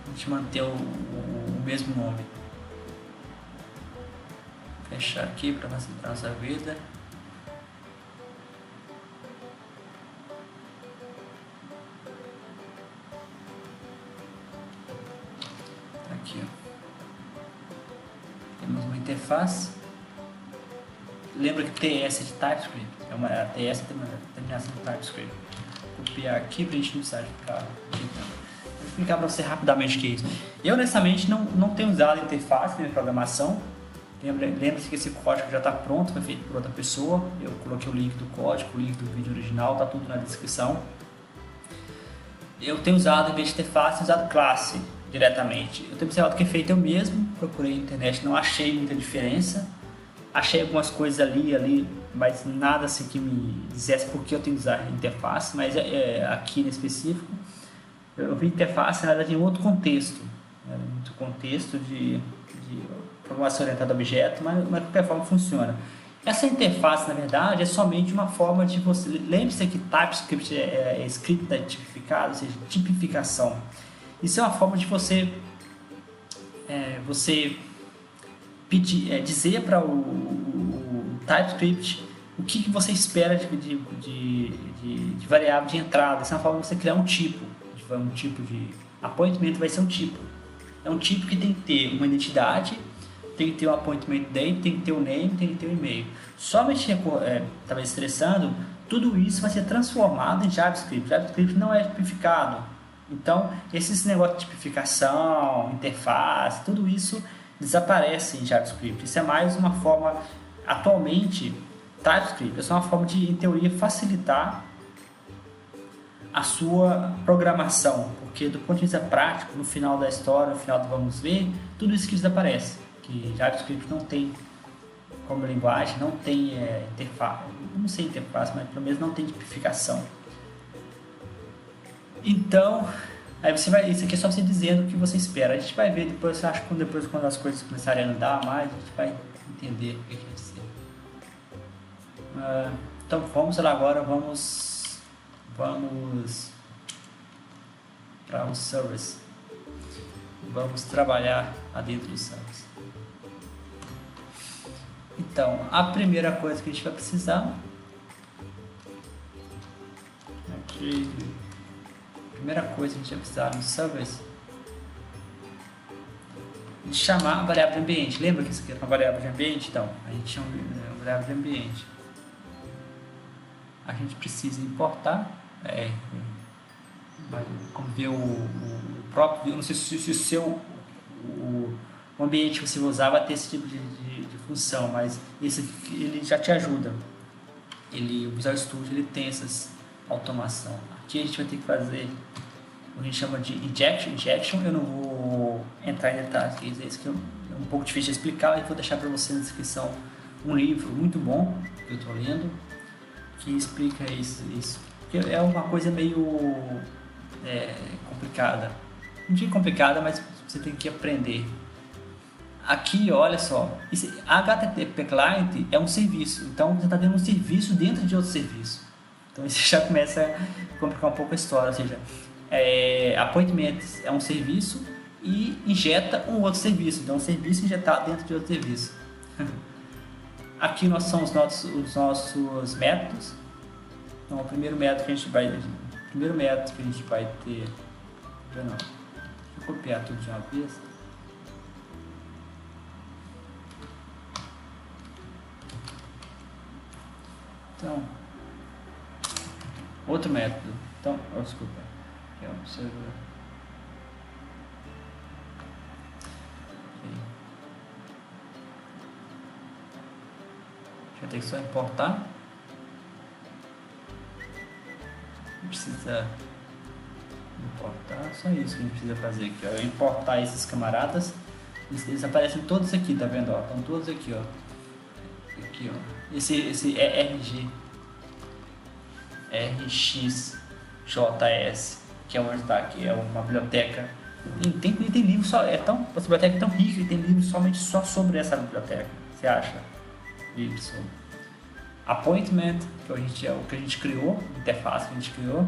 A gente manter o mesmo nome. Fechar aqui para facilitar a nossa vida. Aqui, ó. Temos uma interface. Lembra que TS é de TypeScript. A TS é uma terminação de TypeScript. Vou copiar aqui para a gente não precisar ficar digitando. Vou explicar para você rapidamente o que é isso. Eu, honestamente, não tenho usado a interface de programação. Lembre-se que esse código já está pronto, foi feito por outra pessoa. Eu coloquei o link do código, o link do vídeo original, está tudo na descrição. Eu tenho usado, em vez de interface, usado classe diretamente. Eu tenho observado que é feito eu mesmo, procurei na internet, não achei muita diferença. Achei algumas coisas ali, mas nada assim que me dissesse por que eu tenho que usar interface, mas aqui no específico. Eu vi interface, na verdade, em outro contexto. Era muito contexto de programação orientada a objeto, mas de qualquer forma funciona. Essa interface, na verdade, é somente uma forma de você... Lembre-se que TypeScript é script tipificado, ou seja, tipificação. Isso é uma forma de você pedir, dizer para o TypeScript o que você espera de variável de entrada. Essa é uma forma de você criar um tipo de appointment, vai ser um tipo. É um tipo que tem que ter uma identidade, tem que ter um appointment date, tem que ter o name, tem que ter o e-mail. Somente, talvez estressando, tudo isso vai ser transformado em JavaScript. JavaScript não é tipificado. Então, esses negócios de tipificação, interface, tudo isso desaparece em JavaScript. Isso é mais uma forma, atualmente, TypeScript é só uma forma de, em teoria, facilitar a sua programação, porque do ponto de vista prático, no final da história, no final do vamos ver, tudo isso que desaparece, que JavaScript não tem como linguagem, não tem interface, não sei interface, mas pelo menos não tem tipificação. Então, aí você vai, isso aqui é só você dizendo o que você espera. A gente vai ver depois, acho que depois quando as coisas começarem a andar mais, a gente vai entender o que vai ser. Então vamos lá agora, vamos para o service. Vamos trabalhar dentro do service. Então, a primeira coisa que a gente vai precisar no service de chamar a variável de ambiente. Lembra que isso aqui é uma variável de ambiente? Então, a gente chama de variável de ambiente. A gente precisa importar, como ver o próprio, eu não sei se o ambiente que você vai usar vai ter esse tipo de função, mas ele já te ajuda. O Visual Studio ele tem essas automação. Aqui a gente vai ter que fazer o que a gente chama de injection. Eu não vou entrar em detalhes, isso que é um pouco difícil de explicar, eu vou deixar para você na descrição um livro muito bom que eu estou lendo, que explica isso. Porque é uma coisa meio complicada. Não digo complicada, mas você tem que aprender. Aqui, olha só, HTTP Client é um serviço, então você está tendo um serviço dentro de outro serviço. Então isso já começa a complicar um pouco a história, ou seja, appointment é um serviço e injeta um outro serviço, então um serviço injetado dentro de outro serviço. Aqui nós são os nossos métodos. Então o primeiro método que a gente vai ter, deixa eu copiar tudo de uma vez. Então, outro método. Então, desculpa. Aqui é um servidor. Já tem que só importar. Precisa importar, só isso que a gente precisa fazer aqui, ó. Eu importar esses camaradas, eles aparecem todos aqui, tá vendo, ó? Estão todos aqui, ó. Aqui, ó. Esse é RxJS, que é onde está aqui, é uma biblioteca. Tem livro só, essa biblioteca é tão rica que tem livros somente só sobre essa biblioteca. Você acha? Livros sobre appointment, que é o que a gente criou, interface que a gente criou.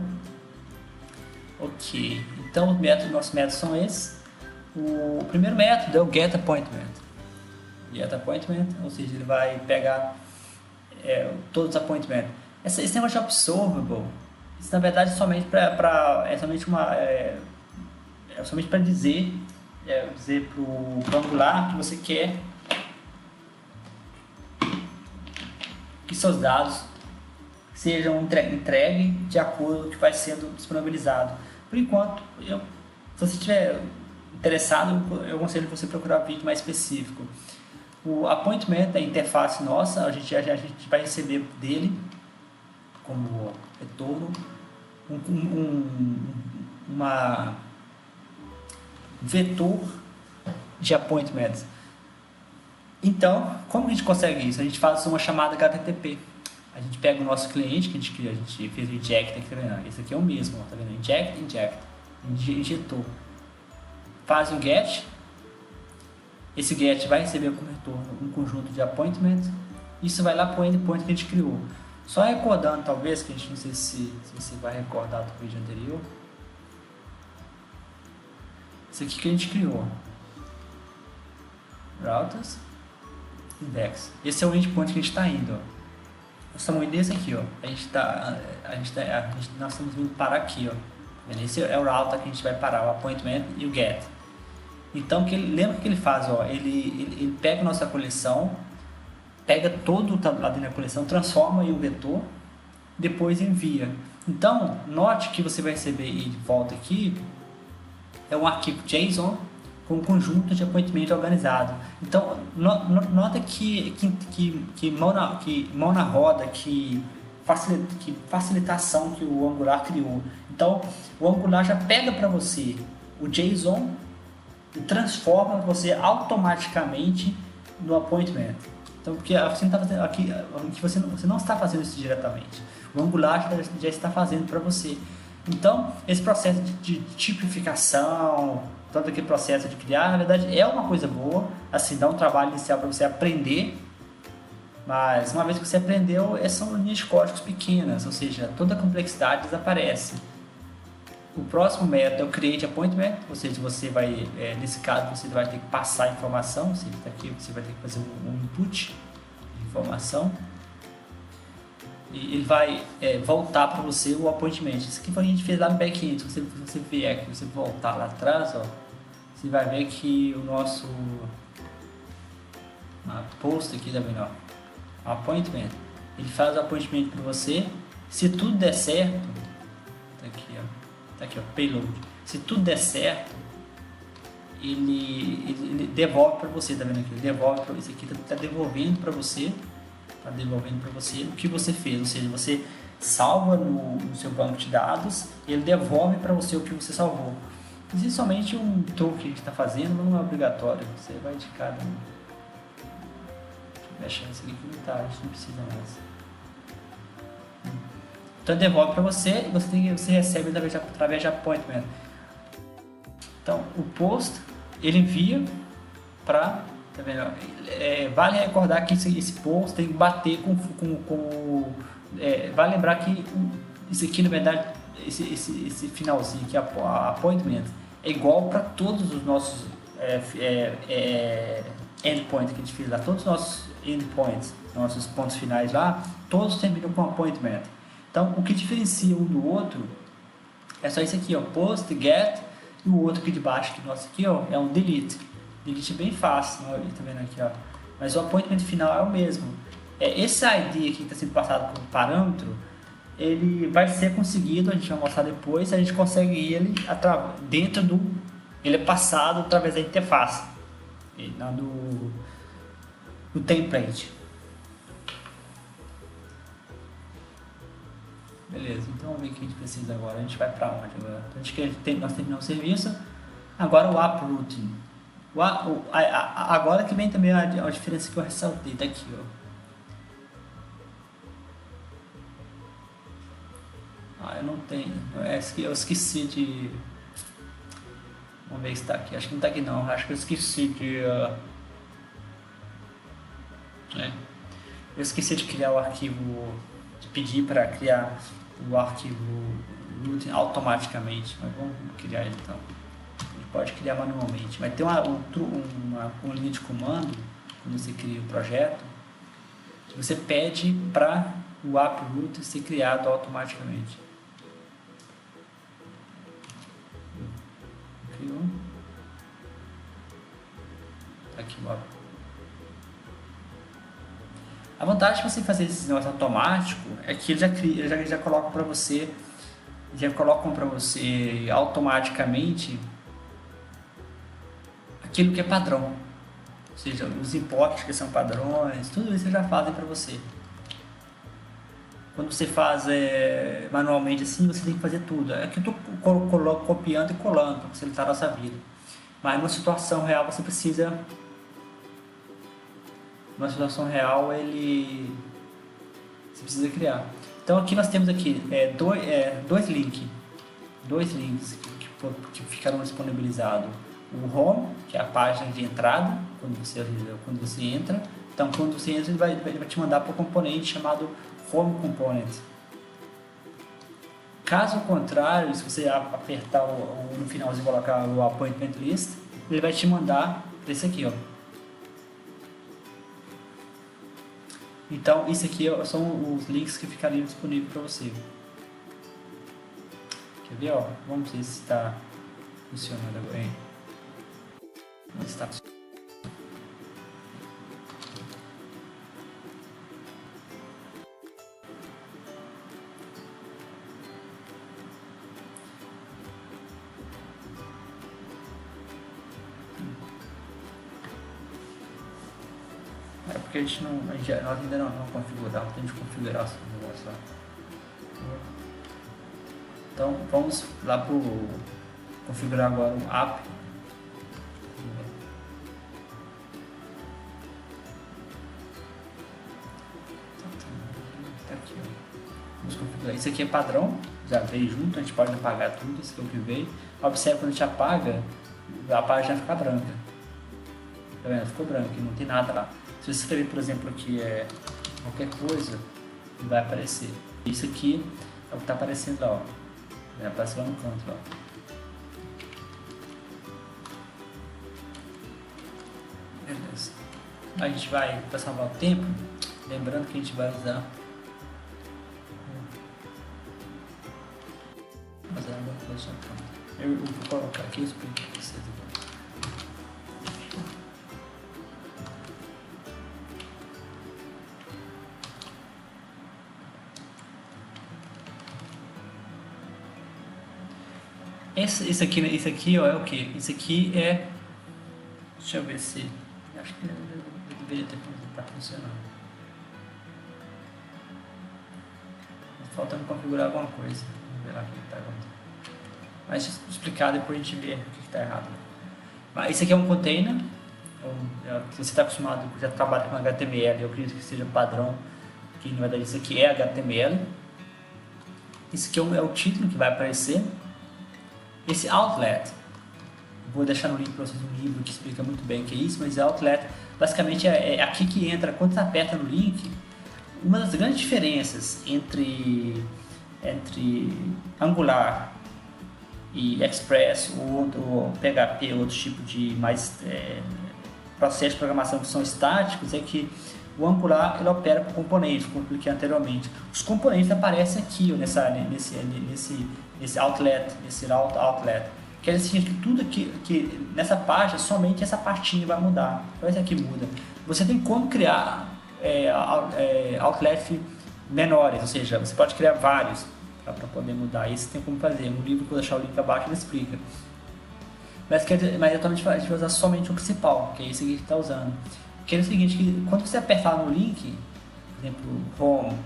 Ok, então nossos métodos são esses. O primeiro método é o get appointment. Get appointment, ou seja, ele vai pegar todos os appointments. Esse negócio de observable, isso na verdade é somente para dizer para o Angular que você quer que seus dados sejam entregues de acordo com o que vai sendo disponibilizado. Por enquanto, se você estiver interessado, eu aconselho você procurar um vídeo mais específico. O appointment é a interface nossa, a gente vai receber dele como retorno um vetor de appointments. Então, como a gente consegue isso? A gente faz uma chamada HTTP. A gente pega o nosso cliente que a gente fez o inject aqui, tá vendo? Esse aqui é o mesmo, tá vendo? Inject. A gente injetou. Faz um get. Esse get vai receber como retorno um conjunto de appointments. Isso vai lá para o endpoint que a gente criou. Só recordando, talvez, que a gente não sei se você vai recordar do vídeo anterior. Isso aqui que a gente criou. Routers. Index. Esse é o endpoint que a gente está indo. Ó. Nós estamos indo desse aqui, ó. Nós estamos indo parar aqui, ó. Esse é o router que a gente vai parar, o appointment e o get. Então, lembra o que ele faz, ó? Ele pega a nossa coleção, pega todo o lá dentro da coleção, transforma em um vetor, depois envia. Então, note que você vai receber de volta aqui é um arquivo JSON com um conjunto de appointment organizado. Então, nota que mão na roda, que facilitação que o Angular criou. Então, o Angular já pega para você o JSON e transforma você automaticamente no appointment. Então, porque você não está fazendo aqui, você não está fazendo isso diretamente. O Angular já está fazendo para você. Então, esse processo de tipificação, todo aquele processo de criar, na verdade é uma coisa boa, assim, dá um trabalho inicial para você aprender, mas uma vez que você aprendeu, são linhas de códigos pequenas, ou seja, toda a complexidade desaparece. O próximo método é o create appointment, ou seja, você vai, nesse caso, você vai ter que passar a informação, ou seja, aqui você vai ter que fazer um input de informação, e ele vai voltar para você o appointment. Isso aqui foi o que a gente fez lá no back-end. Se você vier aqui, você voltar lá atrás, ó, você vai ver que o nosso post aqui também, ó, appointment, ele faz o appointment para você. Se tudo der certo, tá aqui, ó, payload. Se tudo der certo, ele devolve para você, tá vendo aqui? Ele devolve para isso aqui, tá devolvendo para você. Está devolvendo para você o que você fez, ou seja, você salva no seu banco de dados e ele devolve para você o que você salvou. Existe somente um truque que a gente está fazendo, mas não é obrigatório, você vai de cada um. Deixa eu mexer nisso aqui que não tá, a gente não precisa mais. Então ele devolve para você e você recebe através de appointment. Então o post ele envia para... Tá vendo? Vale recordar que esse post tem que bater vale lembrar que isso aqui, na verdade, esse finalzinho aqui, a appointment, é igual para todos os nossos endpoints que a gente fez lá. Todos os nossos endpoints, nossos pontos finais lá, todos terminam com appointment. Então, o que diferencia um do outro é só isso aqui, ó, post, get, e o outro aqui de baixo, que nosso aqui, ó, é um delete. Delete é bem fácil, tá vendo aqui, ó. Mas o appointment final é o mesmo. Esse ID aqui que está sendo passado como parâmetro, ele vai ser conseguido, a gente vai mostrar depois, a gente consegue ele dentro do... Ele é passado através da interface, do template. Beleza, então vamos ver o que a gente precisa agora. A gente vai para onde agora? Então, nós terminamos o serviço. Agora o uprooting. Agora que vem também a diferença que eu ressaltei daqui, ó. Eu não tenho. Eu esqueci de. Vamos ver se está aqui. Acho que não está aqui não. Acho que eu esqueci de. Eu esqueci de criar o arquivo. De pedir para criar o arquivo root automaticamente. Mas vamos criar ele então. A gente pode criar manualmente. Mas tem uma linha de comando. Quando você cria o projeto, você pede para o uproot ser criado automaticamente. Criou. Aqui o uproot. A vantagem de você fazer esse negócio automático é que eles já colocam para você, automaticamente aquilo que é padrão. Ou seja, os importes que são padrões, tudo isso eles já fazem para você. Quando você faz manualmente assim, você tem que fazer tudo. Aqui eu estou copiando e colando para facilitar a nossa vida. Mas numa situação real você precisa... Numa situação real você precisa criar. Então aqui nós temos aqui dois links que ficaram disponibilizados. O home, que é a página de entrada, quando você entra. Então quando você entra ele vai te mandar para o componente chamado home component. Caso contrário, se você apertar no finalzinho e colocar o appointment list, ele vai te mandar para esse aqui, ó. Então, isso aqui são os links que ficariam disponíveis para você. Quer ver? Ó? Vamos ver se está funcionando agora. Não está funcionando. Porque nós ainda não configuramos, tem que configurar esse negócio lá. Então vamos lá para configurar agora o app. Tá aqui, ó. Vamos configurar. Isso aqui é padrão, já veio junto, a gente pode apagar tudo, isso que é o que veio. Observe quando a gente apaga, a página fica branca. Tá vendo? Ficou branca, não tem nada lá. Se você escrever, por exemplo, aqui qualquer coisa, vai aparecer. Isso aqui é o que está aparecendo lá, ó. Vai aparecer lá no canto, ó. Beleza. A gente vai, para salvar o tempo, lembrando que a gente vai usar eu vou colocar aqui e explico para vocês agora. Isso aqui ó, é o que? Isso aqui é... Deixa eu ver se... Acho que eu deveria ter funcionando. Faltando configurar alguma coisa. Vamos ver lá o que está acontecendo. Mas se explicar depois a gente vê o que está errado. Mas isso aqui é um container. Se você está acostumado, já trabalha com HTML, eu acredito que seja padrão. Que na verdade isso aqui é HTML. Isso aqui é o título que vai aparecer. Esse outlet, vou deixar no link para vocês um livro que explica muito bem o que é isso, mas outlet basicamente é aqui que entra, quando você aperta no link, uma das grandes diferenças entre Angular e Express ou PHP, outro tipo de processos de programação que são estáticos, é que o Angular ele opera com componentes, como eu expliquei anteriormente. Os componentes aparecem aqui, ó, nesse outlet, nesse outlet. Quer dizer que tudo que nessa página, somente essa partinha vai mudar. Então essa aqui muda. Você tem como criar outlet menores, ou seja, você pode criar vários para poder mudar. Isso tem como fazer. No livro que eu vou deixar o link abaixo ele explica. Mas atualmente a gente vai usar somente o principal, que é esse aqui que está usando. Que é o seguinte, que quando você apertar no link, por exemplo, home,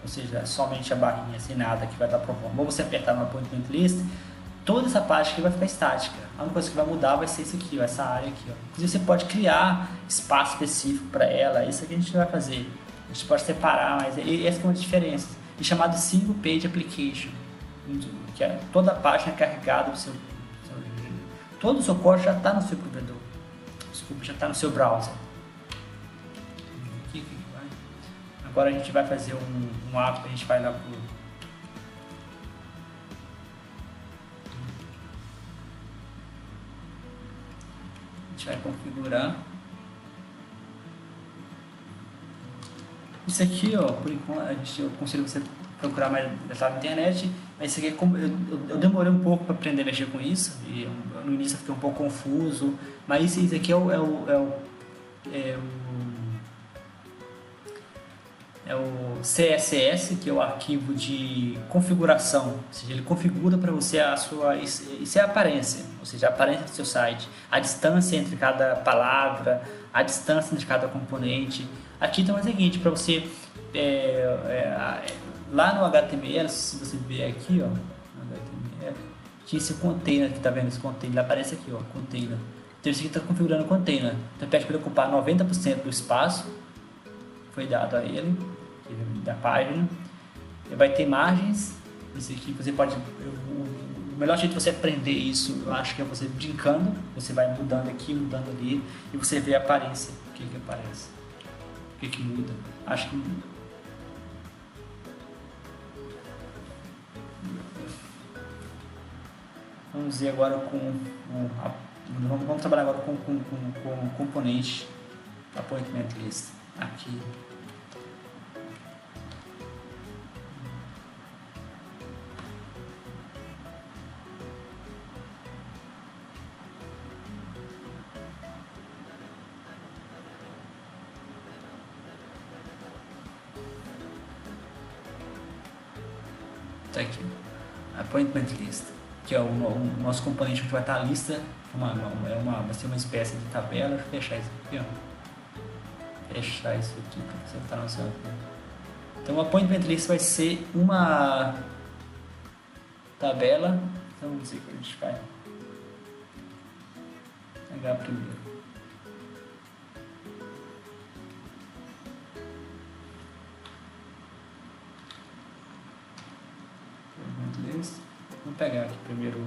ou seja, somente a barrinha sem nada que vai estar propondo. Ou você apertar no Appointment List, toda essa parte aqui vai ficar estática. A única coisa que vai mudar vai ser isso aqui, ó, essa área aqui. Ó. Inclusive você pode criar espaço específico para ela, isso aqui a gente vai fazer. A gente pode separar, mas essa é uma diferença. É chamado Single Page Application, que é toda a página carregada do seu todo o seu código já está no seu provedor. Desculpa, já está no seu browser. Aqui, agora a gente vai fazer um app, a gente vai lá pro a gente vai configurar. Isso aqui, ó, por enquanto, eu aconselho você procurar mais detalhe na internet, mas isso aqui é como, eu demorei um pouco para aprender a mexer com isso, e no início eu fiquei um pouco confuso, mas isso aqui é o CSS, que é o arquivo de configuração, ou seja, ele configura para você a sua, isso é a aparência, ou seja, a aparência do seu site, a distância entre cada palavra, a distância entre cada componente. Aqui tem o seguinte, para você, lá no HTML, se você ver aqui, ó, no HTML, tinha esse container, que tá vendo esse container, ele aparece aqui, ó, container. Então isso aqui está configurando o container, então pede para ele ocupar 90% do espaço, foi dado a ele, da página. Ele vai ter margens, isso aqui você pode, o melhor jeito de você aprender isso, eu acho que é você brincando, você vai mudando aqui, mudando ali, e você vê a aparência, o que aparece. O que muda? Acho que vamos ver agora vamos trabalhar agora com o componente Appointment List aqui. Tá aqui, Appointment List, que é o nosso componente que vai estar a lista, vai ser uma espécie de tabela. Deixa eu fechar isso aqui, ó. Fechar isso aqui para você estar no seu. Então o Appointment List vai ser uma tabela. Então vamos ver o que a gente vai pegar primeiro. Vamos pegar aqui primeiro.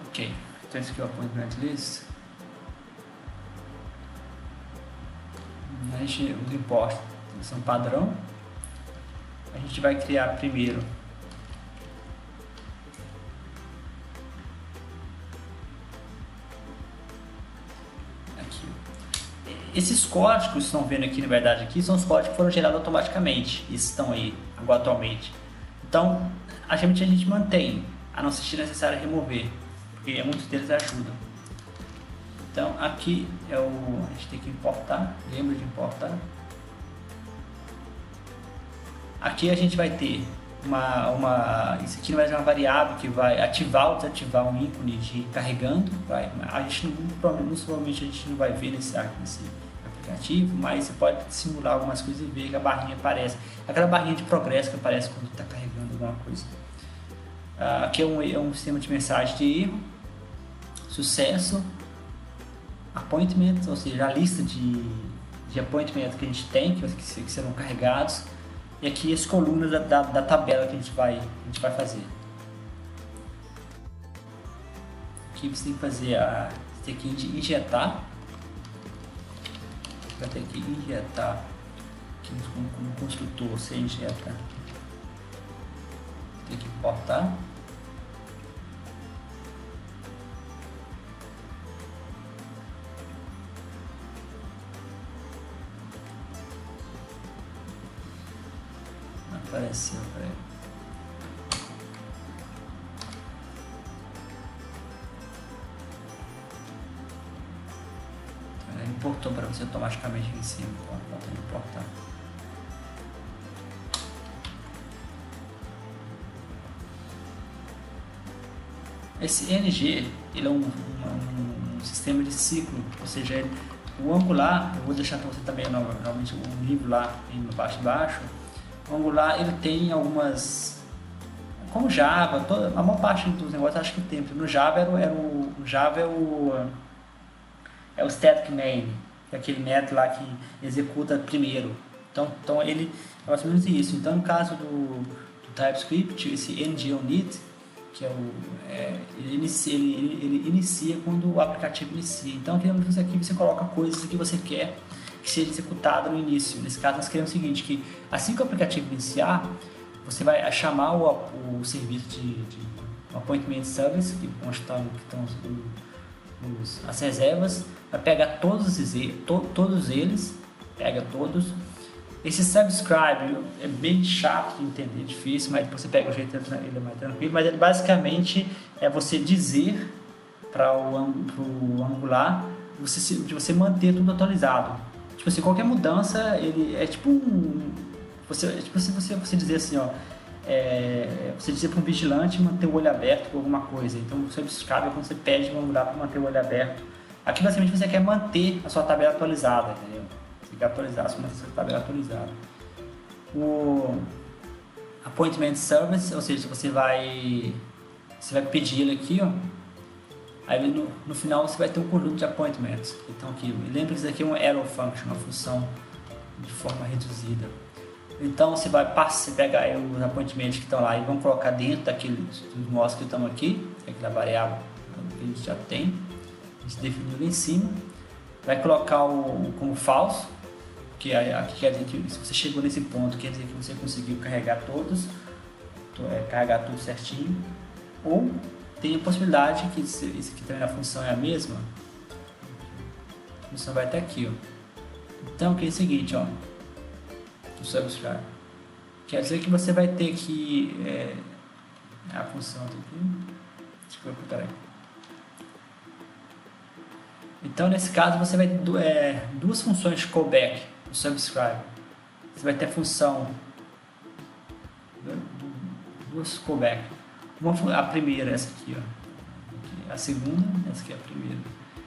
Ok, então esse aqui é o Appointment List. A gente usa import, são padrão. A gente vai criar primeiro esses códigos que estão vendo aqui, na verdade, aqui são os códigos que foram gerados automaticamente e estão aí agora atualmente. Então, a gente mantém, a não ser necessário remover, porque muitos deles ajudam. Então, aqui a gente tem que importar, lembra de importar. Aqui a gente vai ter isso aqui vai ser uma variável que vai ativar ou desativar um ícone de carregando. A gente provavelmente a gente não vai ver nesse aplicativo, mas você pode simular algumas coisas e ver que a barrinha aparece, aquela barrinha de progresso que aparece quando está carregando alguma coisa. Aqui é um sistema de mensagem de erro, sucesso, appointment, ou seja, a lista de appointment que a gente tem, que serão carregados. E aqui as colunas da tabela que a gente vai fazer. Aqui você tem que fazer você tem que injetar. Vai ter que injetar aqui como construtor, você injeta. Tem que importar. Apareceu para ele. Ele importou para você automaticamente aqui em cima. Bota importar. Esse NG, ele é um sistema de ciclo, ou seja, o Angular, eu vou deixar para você também novamente um livro lá na parte de baixo. O Angular, ele tem algumas, como Java, a maior parte dos negócios acho que tem. No Java é o static main, que é aquele método lá que executa primeiro. Então ele é mais ou menos isso. Então no caso do TypeScript, esse ngOnIt, que ele inicia quando o aplicativo inicia. Então aqui você coloca coisas que você quer que seja executada no início. Nesse caso nós queremos o seguinte, que assim que o aplicativo iniciar, você vai chamar o serviço de Appointment Service, onde estão as reservas, vai pegar todos eles, pega todos. Esse subscribe é bem chato de entender, difícil, mas você pega o jeito, ele é mais tranquilo, mas ele basicamente é você dizer para o Angular de você manter tudo atualizado. Tipo assim, qualquer mudança, ele é tipo você dizer assim, ó, você dizer para um vigilante manter o olho aberto por alguma coisa. Então o subscribe é quando você pede para o Angular para manter o olho aberto. Aqui basicamente você quer manter a sua tabela atualizada, entendeu? Você quer atualizar, você mantém a sua tabela atualizada. O Appointment Service, ou seja, você vai pedir ele aqui, ó. Aí no final você vai ter um conjunto de appointments. Então aqui, lembre que isso aqui é um arrow function, uma função de forma reduzida. Então você vai pegar os appointments que estão lá e vão colocar dentro daqueles nossos que estão aqui, que é aquela variável que a gente já tem, a gente definiu lá em cima. Vai colocar como falso, que aqui quer dizer que se você chegou nesse ponto, quer dizer que você conseguiu carregar carregar tudo certinho. Ou tem a possibilidade que isso aqui também na função é a mesma, a função vai até aqui, ó. Então aqui é o seguinte, ó, o subscribe quer dizer que você vai ter que a função aqui, deixa eu botar aqui. Então nesse caso você vai ter duas funções de callback no subscribe. Você vai ter a função duas callback. A primeira, essa aqui, ó. A segunda, essa aqui é a primeira,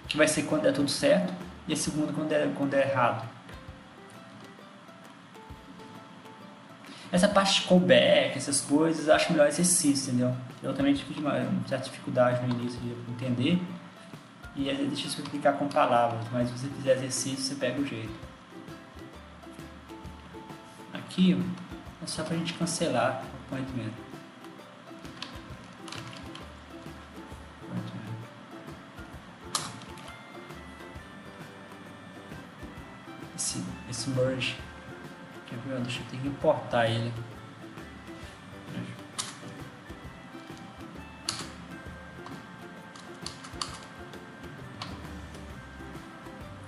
que vai ser quando é tudo certo, e a segunda quando é errado. Essa parte de callback, essas coisas, eu acho melhor exercício, entendeu? Eu também tive uma certa dificuldade no início de entender, e é difícil explicar com palavras, mas se você fizer exercício, você pega o jeito. Aqui, ó, é só pra gente cancelar o appointment. Esse merge, deixa eu ter que importar ele.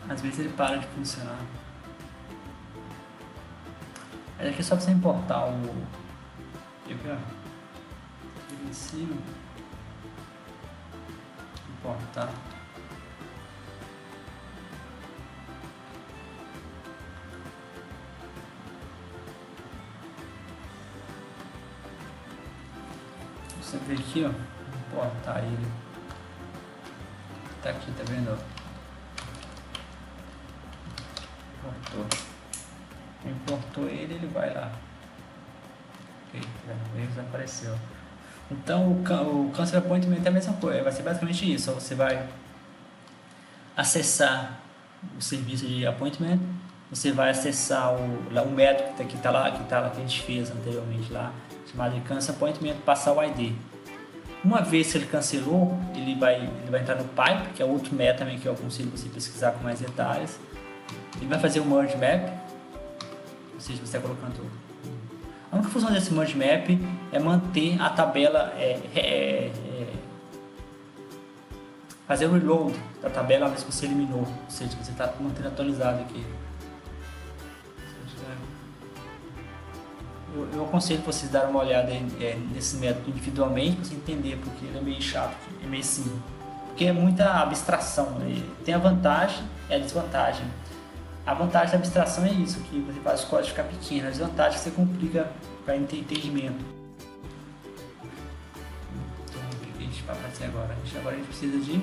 Às vezes ele para de funcionar. Mas aqui é só pra você importar ele em cima, importar. Você vê aqui, ó, importar ele. Tá aqui, tá vendo? Importou ele vai lá. Ok, ele desapareceu. Então o Cancel Appointment é a mesma coisa, vai ser basicamente isso. Você vai acessar o serviço de appointment, você vai acessar o método que está lá, que a gente fez anteriormente lá, chamado de Cancel Appointment, passar o ID. Uma vez que ele cancelou, ele vai entrar no pipe, que é outro método também que eu aconselho você pesquisar com mais detalhes. Ele vai fazer o merge map, ou seja, você está colocando tudo. A única função desse merge map é manter a tabela, fazer o reload da tabela uma vez que você eliminou, ou seja, você está mantendo atualizado aqui. Eu aconselho vocês darem uma olhada nesse método individualmente para você entender, porque ele é meio chato, é meio simples, porque é muita abstração, né? Tem a vantagem e a desvantagem. A vantagem da abstração é isso, que você faz o código ficar pequeno. A desvantagem é que você complica para entendimento. Então, a gente vai fazer agora? Agora a gente precisa de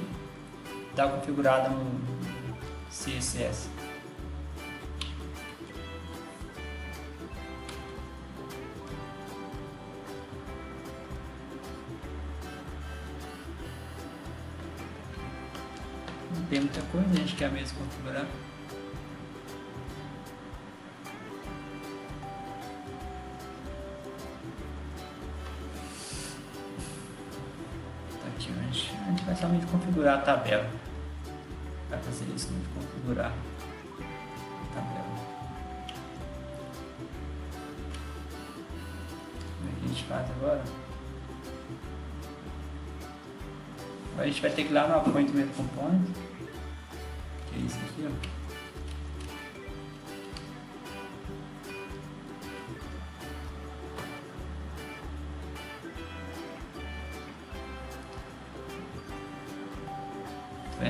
dar uma configurada no CSS. Não tem muita coisa, a gente quer mesmo configurar. A gente vai somente configurar a tabela. Vai fazer isso, de configurar a tabela. Como é que a gente faz agora? Agora a gente vai ter que ir lá no Appointment Component, que é isso aqui, ó.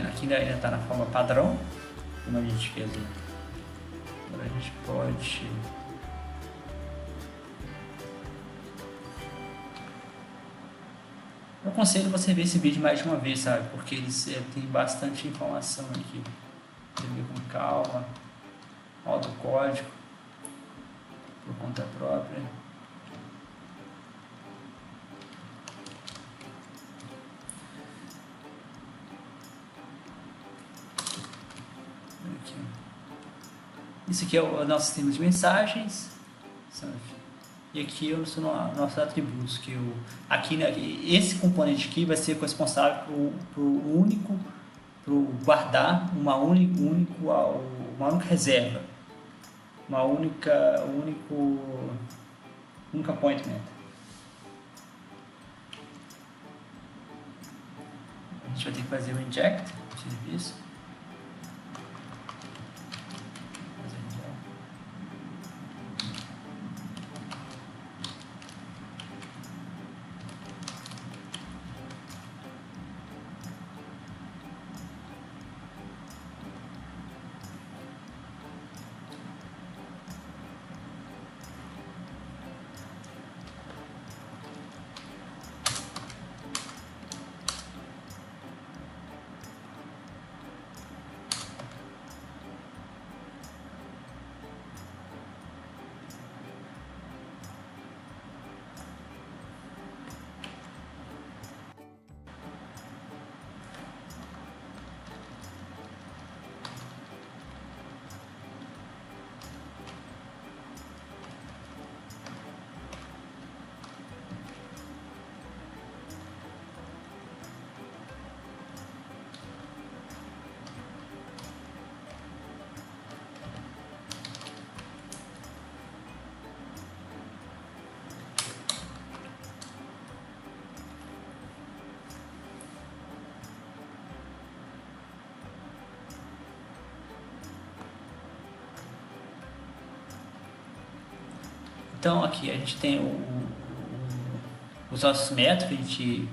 Aqui ainda está na forma padrão, como a gente fez. Agora a gente pode eu aconselho você ver esse vídeo mais de uma vez, sabe? Porque eles tem bastante informação aqui. Você vê com calma, roda o código por conta própria. Isso aqui é o nosso sistema de mensagens, sabe? E aqui eu sou nossos atributos, que aqui, né, esse componente aqui vai ser responsável por guardar uma única reserva, uma única appointment. A gente vai ter que fazer o inject no serviço. Então aqui a gente tem os nossos métodos, a gente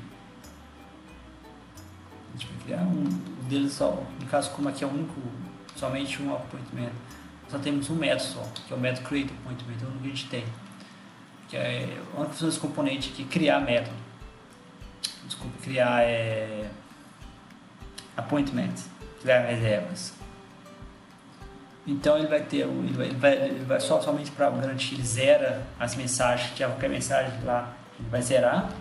vai criar um deles só, no caso como aqui é somente um appointment, só temos um método só, que é o método create appointment, é o único que a gente tem, que é a única função desse componente aqui, criar método, criar appointment, criar reservas. Então ele vai ter, ele vai somente para garantir, ele zera as mensagens, que qualquer mensagem lá ele vai zerar.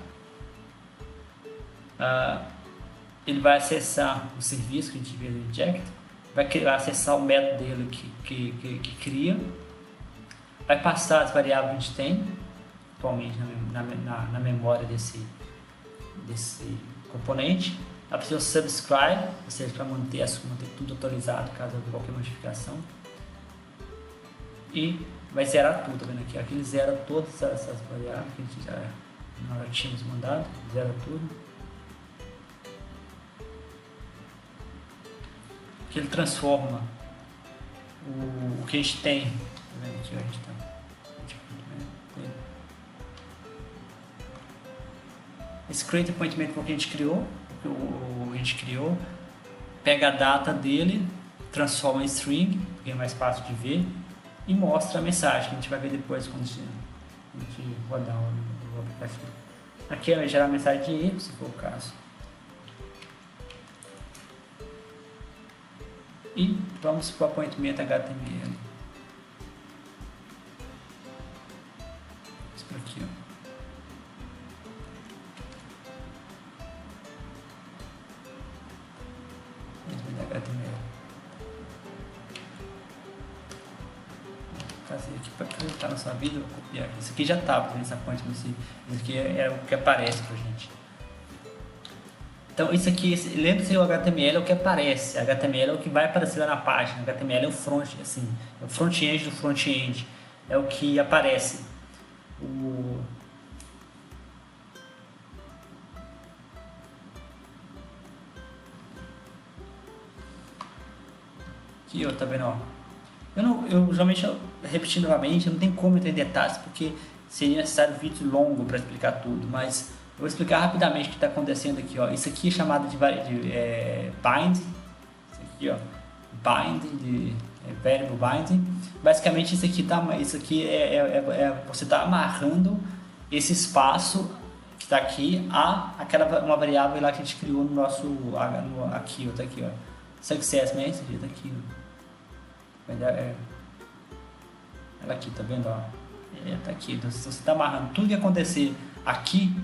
Ele vai acessar o serviço que a gente vê no inject, vai acessar o método dele que cria, vai passar as variáveis que a gente tem atualmente na memória desse componente. Ela precisa subscribe, ou seja, para manter tudo atualizado caso haja qualquer modificação. E vai zerar tudo, tá vendo aqui? Aqui ele zera todas essas variáveis que a gente já tínhamos mandado, zera tudo. Aqui ele transforma o que a gente tem, tá vendo? Aqui a gente tá. Esse create appointment que a gente criou, pega a data dele, transforma em string, porque é mais fácil de ver, e mostra a mensagem, que a gente vai ver depois quando a gente rodar o aplicativo. Aqui vai gerar a mensagem de erro, se for o caso. vamos para o appointment HTML. Isso por aqui, ó. HTML. Vou fazer aqui para facilitar na sua vida, eu vou copiar aqui. Isso aqui já estava nessa fonte, isso aqui é o que aparece pra gente. Então isso aqui, lembre-se, o HTML é o que aparece, HTML é o que vai aparecer lá na página, HTML é o front, assim, é o front-end do front-end, é o que aparece. Aqui, ó, tá vendo, ó. Eu geralmente, repetindo novamente, não tem como entrar em detalhes, porque seria necessário um vídeo longo para explicar tudo, mas eu vou explicar rapidamente o que está acontecendo aqui, ó. Isso aqui é chamado de bind, isso aqui, ó, bind, variable binding. Basicamente isso aqui você está amarrando esse espaço que está aqui a uma variável lá que a gente criou no nosso aqui, ó, tá aqui, ó, success message, tá aqui, ó. Ela aqui, tá vendo, ó? Tá aqui. Então, se você está amarrando tudo que acontecer aqui,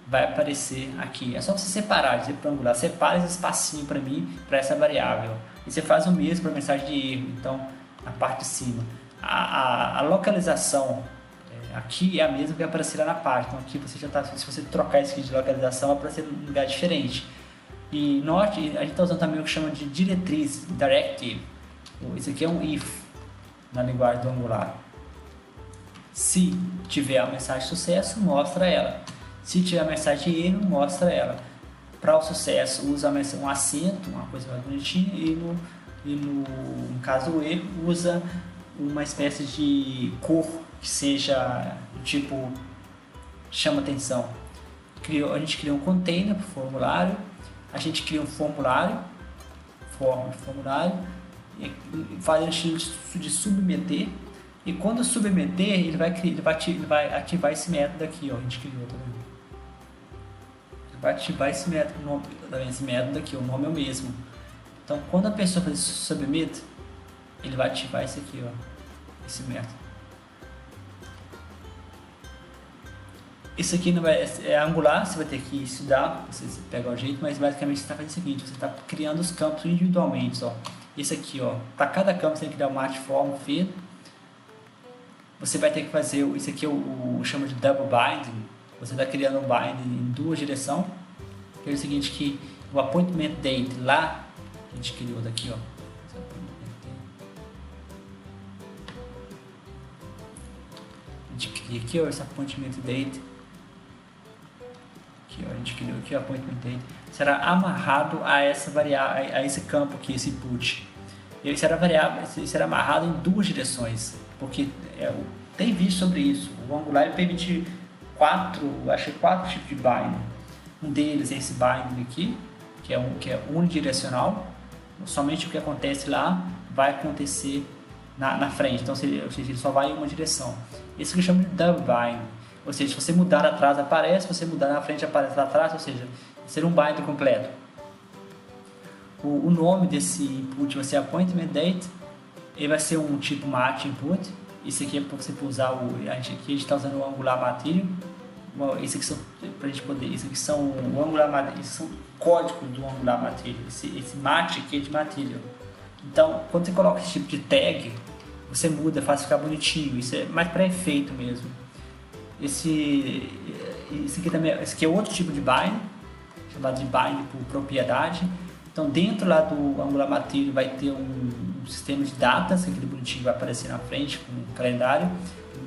vai aparecer aqui. É só você separar, dizer para o Angular, separa esse espacinho para mim, para essa variável. E você faz o mesmo para a mensagem de erro, então, na parte de cima. A localização aqui é a mesma que vai aparecer lá na página. Então, aqui você já tá, se você trocar isso aqui de localização, vai aparecer em um lugar diferente. E note, a gente está usando também o que chama de diretriz, directive. Isso aqui é um if na linguagem do Angular. Se tiver a mensagem de sucesso, mostra ela. Se tiver a mensagem de erro, mostra ela. Para o sucesso, usa um acento, uma coisa mais bonitinha, e no caso do erro, usa uma espécie de cor que seja do tipo chama atenção. A gente cria um container para o formulário, a gente cria um formulário, faz de submeter, e quando submeter ele vai ativar esse método aqui, ó, a gente criou, tá vendo? Ele vai ativar esse método aqui, o nome é o mesmo. Então quando a pessoa faz submit, ele vai ativar esse aqui, ó, esse método. Isso aqui não é Angular, você vai ter que estudar, você pega o jeito, mas basicamente você está fazendo o seguinte, você está criando os campos individualmente, ó. Esse aqui, ó, para cada campo você tem que dar um match form feed. Você vai ter que fazer, isso aqui chama de double binding. Você está criando um binding em duas direções. Que é o seguinte, que o appointment date lá, a gente criou daqui, ó. A gente cria aqui, ó, esse appointment date. Aqui, ó, a gente criou aqui o appointment date. Será amarrado a essa variável, a esse campo aqui, esse input. Ele será amarrado em duas direções, porque tem vídeo sobre isso. O Angular permite quatro tipos de binding. Um deles é esse binding aqui, que é unidirecional. Somente o que acontece lá vai acontecer na frente, então, ou seja, ele só vai em uma direção. Esse que eu chamo de double binding, ou seja, se você mudar atrás aparece, se você mudar na frente aparece lá atrás, ou seja, ser um bind completo. O nome desse input vai ser appointment date, ele vai ser um tipo match input. Isso aqui é para você usar a gente está usando o Angular Material. Isso aqui são para a gente poder, isso aqui são o Angular Material, isso são códigos do Angular Material. Esse match aqui é de Material. Então, quando você coloca esse tipo de tag, você muda, faz ficar bonitinho. Isso é mais para efeito mesmo. Esse aqui é outro tipo de bind, chamado de bind por propriedade. Então, dentro lá do Angular Material vai ter um sistema de datas, aquele bonitinho vai aparecer na frente com um calendário.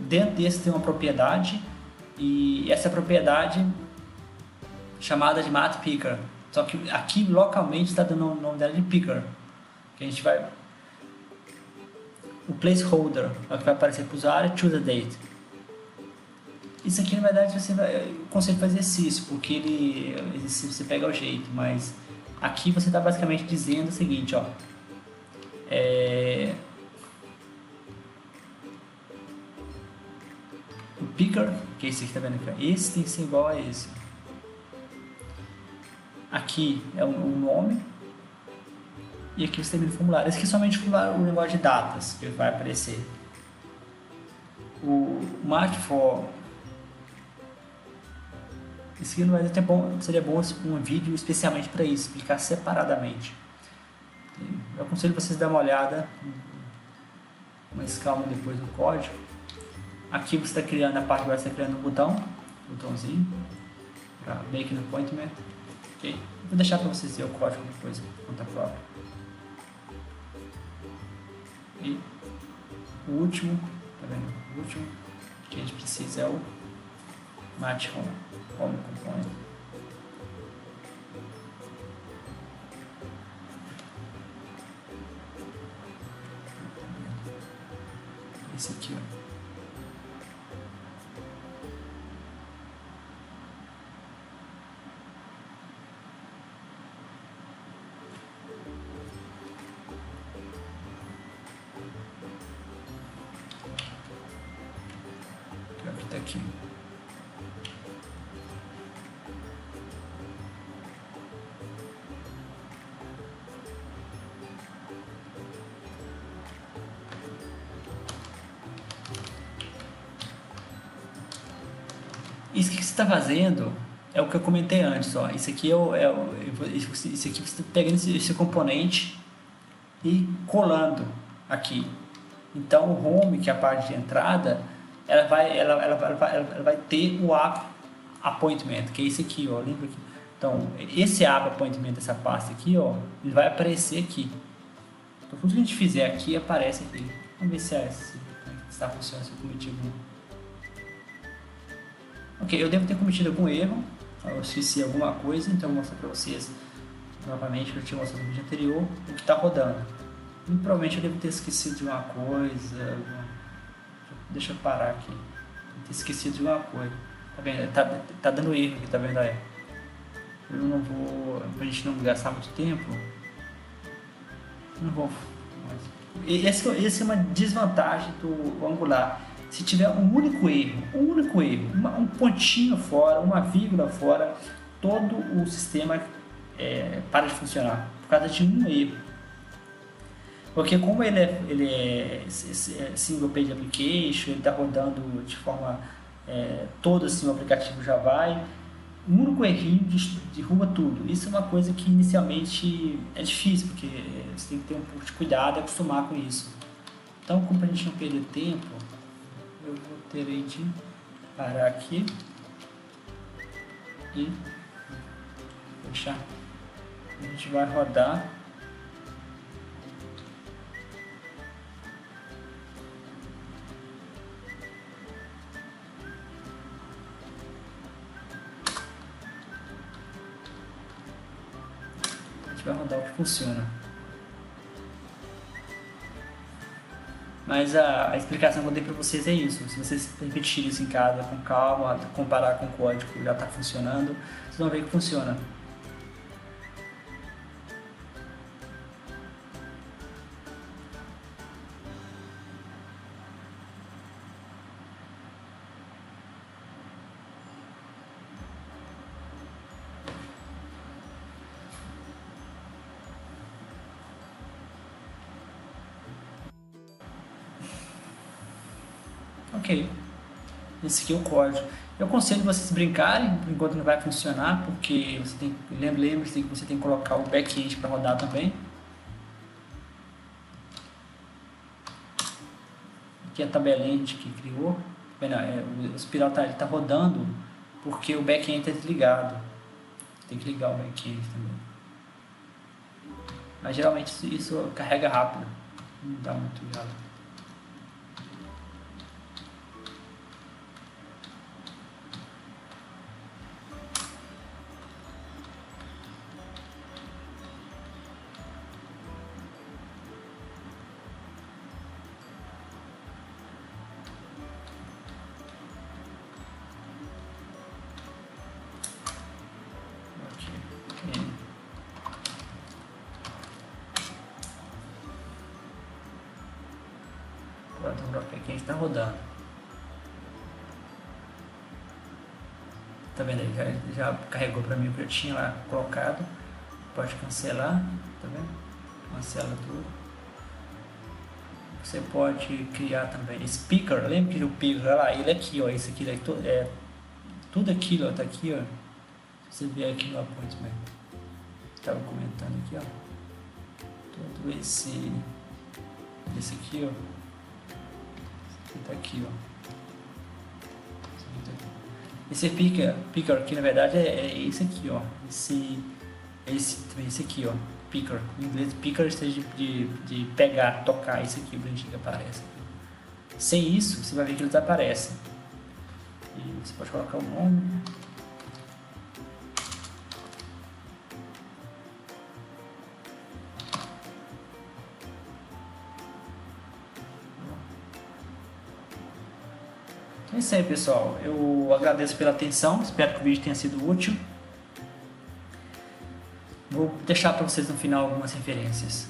Dentro desse tem uma propriedade, e essa propriedade chamada de mat picker. Só que aqui localmente está dando o nome dela de picker. Que a gente vai... O placeholder é o que vai aparecer para o usuário, choose a date. Isso aqui, na verdade, eu consigo fazer exercício, porque você pega o jeito, mas aqui você está basicamente dizendo o seguinte, ó. O picker, que é esse aqui, tá vendo aqui, esse tem que ser igual a esse. Aqui é o nome. E aqui você termina o formulário. Esse aqui é somente o negócio de datas que vai aparecer. O Match for... Esse aqui não vai ter bom, seria bom um vídeo especialmente para isso, explicar separadamente. Eu aconselho vocês dar uma olhada, mais calma depois no código. Aqui você está criando, a parte de baixo você está criando um botãozinho, para Make an Appointment. Okay? Vou deixar para vocês verem o código depois, por conta própria. E o último, tá vendo? O último que a gente precisa é o Match Home Component. Esse aqui, ó. Tá aqui. Isso que você está fazendo é o que eu comentei antes, ó. Isso aqui isso aqui você está pegando esse componente e colando aqui. Então o home, que é a parte de entrada, ela vai ter o app appointment, que é esse aqui, ó. Lembra aqui? Então esse app appointment dessa pasta aqui, ó, ele vai aparecer aqui. Então tudo que a gente fizer aqui aparece aqui. Vamos ver se está funcionando, se eu cometi algum. Ok, eu devo ter cometido algum erro, eu esqueci alguma coisa, então eu vou mostrar para vocês novamente, que eu tinha mostrado no vídeo anterior, o que está rodando. E provavelmente eu devo ter esquecido de uma coisa, deixa eu parar aqui, devo ter esquecido de uma coisa, tá vendo? Tá dando erro aqui, tá vendo aí? Eu não vou, pra gente não gastar muito tempo, não vou. Essa é uma desvantagem do Angular. Se tiver um único erro, um pontinho fora, uma vírgula fora, todo o sistema para de funcionar por causa de um erro. Porque como ele é single page application, ele está rodando de forma todo assim, o aplicativo já vai, um único errinho derruba tudo. Isso é uma coisa que inicialmente é difícil, porque você tem que ter um pouco de cuidado e acostumar com isso. Então, como para a gente não perder tempo, eu vou ter de parar aqui e fechar. A gente vai rodar. A gente vai rodar o que funciona. Mas a explicação que eu dei para vocês é isso. Se vocês repetirem isso em casa com calma, comparar com o código que já está funcionando, vocês vão ver que funciona. Ok, esse aqui é o código. Eu aconselho vocês brincarem enquanto não vai funcionar, porque você tem, lembre-se que você tem que colocar o back-end para rodar também. Aqui é a tabelinha que criou. O espiral está rodando porque o back-end está desligado. Tem que ligar o back-end também. Mas geralmente isso carrega rápido, não dá muito ligado. Pronto, o back-end está rodando. Tá vendo aí? Já carregou para mim o que eu tinha lá colocado. Pode cancelar, tá vendo? cancela tudo. Você pode criar também speaker, lembra que o speaker, olha lá, ele aqui, ó, esse aqui é tudo aquilo, ó, tá aqui, ó. Se você vier aqui no appointment, estava comentando aqui, ó, todo esse aqui, ó, tá aqui, ó. Esse picker aqui, na verdade, é esse aqui, ó, esse aqui, ó, picker, em inglês picker seja de pegar, tocar, esse aqui, o bonitinho que aparece. Sem isso, você vai ver que ele desaparece. E você pode colocar o nome. É isso aí, pessoal. Eu agradeço pela atenção. Espero que o vídeo tenha sido útil. Vou deixar para vocês no final algumas referências.